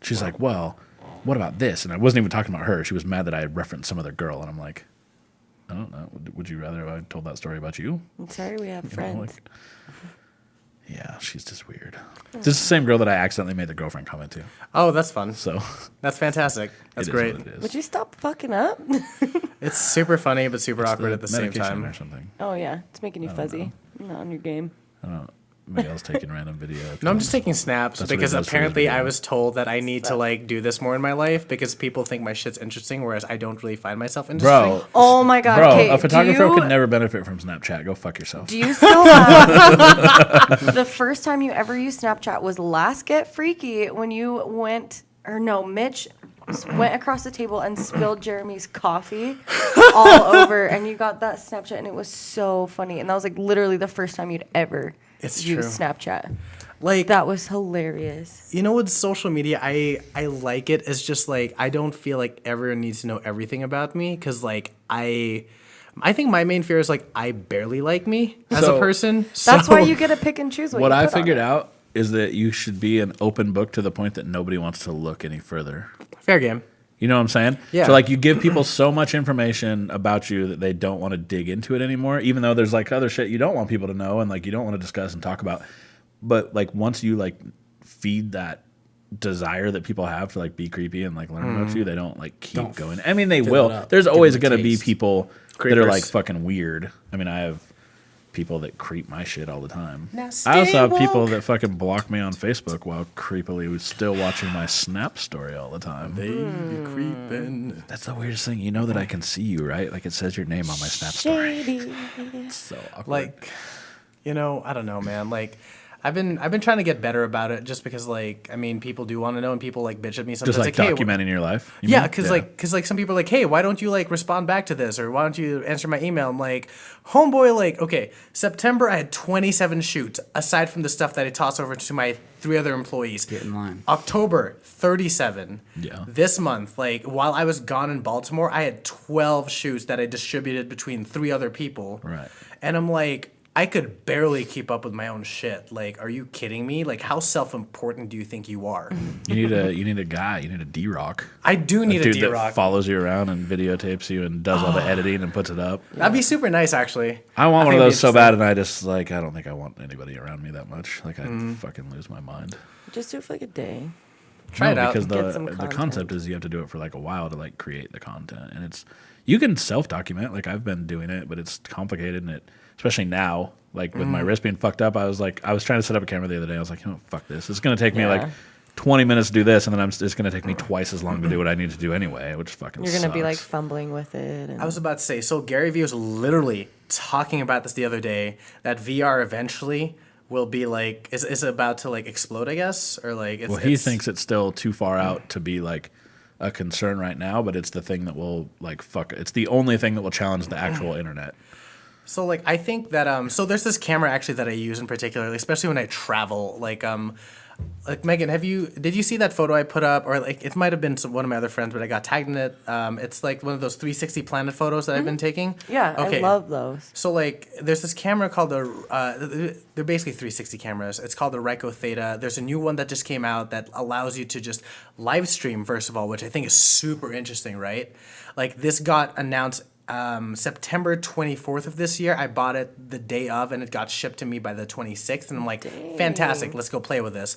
She's like, well, what about this? And I wasn't even talking about her. She was mad that I had referenced some other girl, and I'm like, I don't know. Would you rather I told that story about you? I'm sorry we have You know, friends. like- yeah, she's just weird. This is the same girl that I accidentally made the girlfriend comment to. Oh, that's fun. So That's fantastic. That's it is great. what it is. Would you stop fucking up? It's super funny, but super awkward at the same Medication or time. something. Oh, yeah. It's making you fuzzy. I'm not on your game. I don't know. Miguel's taking random video. No, I'm just taking snaps That's what he because does for his apparently I video. was told that I need to like do this more in my life because people think my shit's interesting, whereas I don't really find myself interesting. Bro, Oh, my God. bro, okay, a photographer do you, can never benefit from Snapchat. Go fuck yourself. Do you still have... The first time you ever used Snapchat was last Get Freaky when you went... Or no, Mitch went across the table and spilled Jeremy's coffee all over, and you got that Snapchat, and it was so funny. And that was like literally the first time you'd ever It's used true. Snapchat. Like That was hilarious. you know, with social media, I like it. It's just like I don't feel like everyone needs to know everything about me because like I think my main fear is like I barely like me as a So- person. That's so, why you get to pick and choose what What you I put on figured it. out is that you should be an open book to the point that nobody wants to look any further. fair game. You know what I'm saying? Yeah. So like you give people so much information about you that they don't want to dig into it anymore, even though there's like other shit you don't want people to know and like you don't want to discuss and talk about. But like once you like feed that desire that people have to like be creepy and like learn about you, they don't like keep going. I mean, they fill will. it up. There's Give always them a going to be taste. people that are Creepers. like fucking weird. I mean, I have people that creep my shit all the time. Now I also stay have people woke. that fucking block me on Facebook while creepily still watching my Snap story all the time. They be creeping. That's the weirdest thing. You know that I can see you, right? Like it says your name on my Snap story. Shady. It's so awkward. Like, you know, I don't know, man. Like, I've been trying to get better about it just because like I mean people do want to know and people like bitch at me sometimes just like hey, documenting your life. you yeah, mean? because like some people are like, hey, why don't you like respond back to this or why don't you answer my email? I'm like, homeboy, like okay, September I had 27 shoots aside from the stuff that I tossed over to my 3 other employees. Get in line. October 37. Yeah. This month, like while I was gone in Baltimore, I had 12 shoots that I distributed between 3 other people. Right. And I'm like, I could barely keep up with my own shit. Like, are you kidding me? Like, how self-important do you think you are? You need a guy. You need a D-Rock. I do need a dude D-Rock. that follows you around and videotapes you and does all the editing and puts it up. That'd be super nice, actually. I want one think of it'd those be so interesting. bad, and I just like I don't think I want anybody around me that much. Like I fucking lose my mind. Just do it for like a day. Try it out. because Get some the content. concept is you have to do it for like a while to like create the content, and it's you can self document. Like I've been doing it, but it's complicated, and it especially now. Like with my wrist being fucked up, I was trying to set up a camera the other day. I was like, you know, fuck this. It's gonna take me like Yeah. 20 minutes to do this, and then it's going to take me twice as long to do what I need to do anyway, which fucking You're gonna be like sucks. fumbling with it. And I was about to say, so Gary Vee was literally talking about this the other day, that VR eventually will be like, is about to like explode, I guess? Or like, Well, he thinks it's still too far out to be like a concern right now, but it's the thing that will like it's the only thing that will challenge the actual internet. So like I think that so there's this camera actually that I use in particular, especially when I travel. Like Megan, did you see that photo I put up, or like it might have been one of my other friends, but I got tagged in it. It's like one of those 360 planet photos that I've been taking. yeah, Okay. I love those. So like there's this camera called they're basically 360 cameras. It's called the Ryko Theta. There's a new one that just came out that allows you to just live stream first of all, which I think is super interesting, right? Like this got announced September 24th of this year. I bought it the day of, and it got shipped to me by the 26th. And I'm like, fantastic, let's go play with this.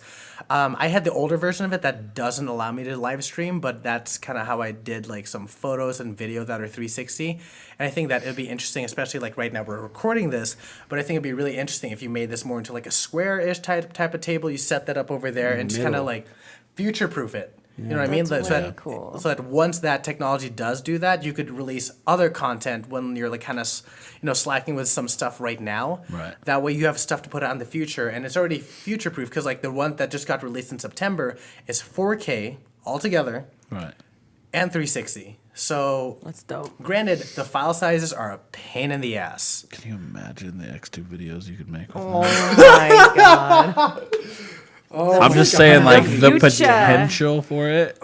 I had the older version of it that doesn't allow me to live stream, but that's kind of how I did like some photos and video that are 360. And I think that it'd be interesting, especially like right now we're recording this, but I think it'd be really interesting if you made this more into like a square-ish type of table. You set that up over there and just kind of like future-proof it. You know what I mean? That's So way that, cool. so that once that technology does do that, you could release other content when you're like kind of, slacking with some stuff right now. Right. That way you have stuff to put out in the future, and it's already future proof because like the one that just got released in September is 4K altogether Right. and 360. So That's dope. granted, the file sizes are a pain in the ass. Can you imagine the X2 videos you could make with Oh my god. I'm just saying, like, the future. potential for it.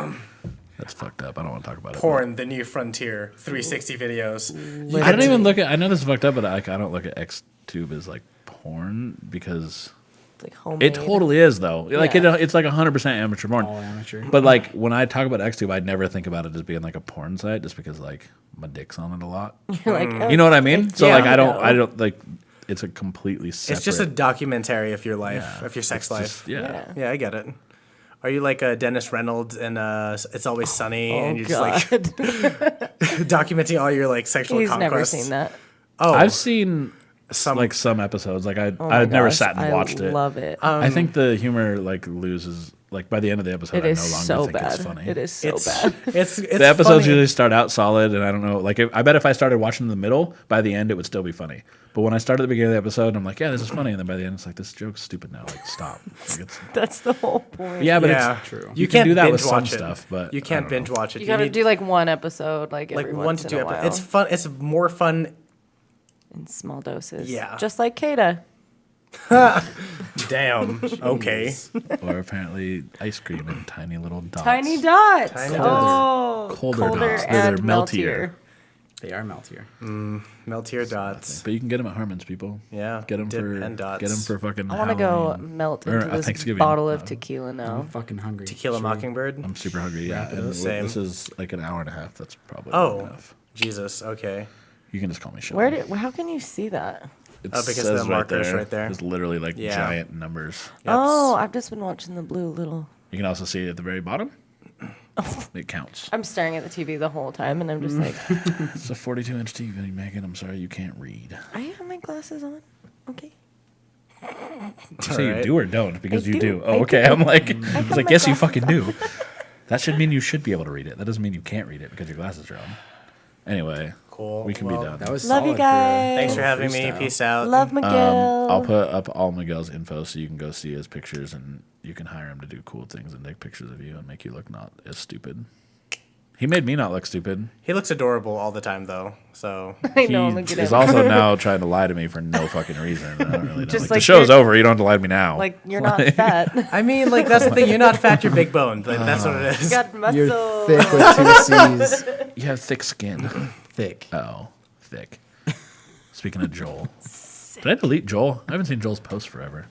That's fucked up. I don't want to talk about it. Porn, the new frontier, 360 videos. I don't even look at. I know this is fucked up, but I don't look at XTube as like porn because It's like homemade. it totally is though. Like Yeah. it's like 100% amateur porn. All amateur. But like when I talk about XTube, I never think about it as being like a porn site, just because like my dick's on it a lot. You're like, You know what I mean? So Yeah. like I don't like. It's a completely separate. It's just a documentary of your life, of your sex it's life. just- yeah. Yeah, I get it. Are you like Dennis Reynolds in It's Always Sunny, and you're just like documenting all your like sexual He's never conquests? seen that. Oh, I've seen some some episodes. Like Oh my I've never gosh, sat and watched I it. love it. I think the humor like loses. Like by the end of the episode, It I is no longer so think bad. it's funny. It is so it's bad. it's The episodes funny. usually start out solid, and I don't know. Like, I bet if I started watching in the middle, by the end it would still be funny. But when I start at the beginning of the episode, I'm like, yeah, this is funny, and then by the end, it's like, this joke's stupid now. Like, stop. Like, it's, That's the whole point. yeah, but Yeah, it's true. You can can't do that binge with some watch it. stuff, but You I can't don't binge know. watch it. You gotta need, do like one episode, like like every one once to in two a episodes. while. It's fun. It's more fun. In small doses. Yeah. Just like Kada. Damn. Okay. Or apparently ice cream in tiny little dots. Tiny dots. Tiny oh, Colder colder dots. and They're meltier. They are meltier. Meltier dots. But you can get them at Harmon's, people. Yeah. Get them Dip for and dots. Get them for fucking. I want to go Halloween. melt Or, into this Thanksgiving. bottle of tequila now. I'm fucking hungry. Tequila Should we- Mockingbird. I'm super hungry. Yeah, and Same. this is like an hour and a half. That's probably Oh, enough. Jesus. Okay. You can just call me Sean. How can you see that? It because says the marker's right there. It's literally like Yeah. giant numbers. Oh, I've just been watching the blue little. You can also see it at the very bottom. It counts. I'm staring at the TV the whole time, and I'm just like, It's a 42-inch TV, Megan. I'm sorry you can't read. I have my glasses on. Okay. You say Alright. you do or don't because I you do. do. Oh, I okay. do. I'm like, I have was like, my yes, you glasses fucking do. That should mean you should be able to read it. That doesn't mean you can't read it because your glasses are on. Anyway, Cool. we can Well, be done. That was Love you solid guys. Thanks for a having me. freestyle. Peace out. Love Miguel. I'll put up all Miguel's info so you can go see his pictures and you can hire him to do cool things and take pictures of you and make you look not as stupid. He made me not look stupid. He looks adorable all the time, though. So I know. He Look at is him. also now trying to lie to me for no fucking reason. I don't really know. Just Like, like the show's you're- over. You don't have to lie to me now. Like you're not fat. I mean, like that's the thing. You're not fat. You're big boned. Like, that's what it You is. got muscle. You're thick with two C's. you have thick skin. Thick. Oh, thick. Speaking of Joel, did I delete Joel? I haven't seen Joel's post forever.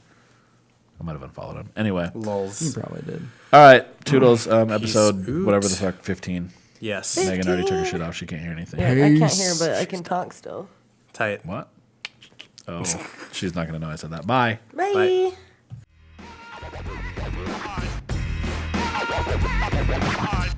I might have unfollowed him. Anyway, You Lols. probably did. all right, Toodles. Episode Peace. whatever the fuck 15. Yes. Megan already took her shit off. She can't hear anything. Yeah, I can't Peace. hear, but I can talk still. Tight. What? Oh, she's not gonna know I said that. Bye. Bye. Bye.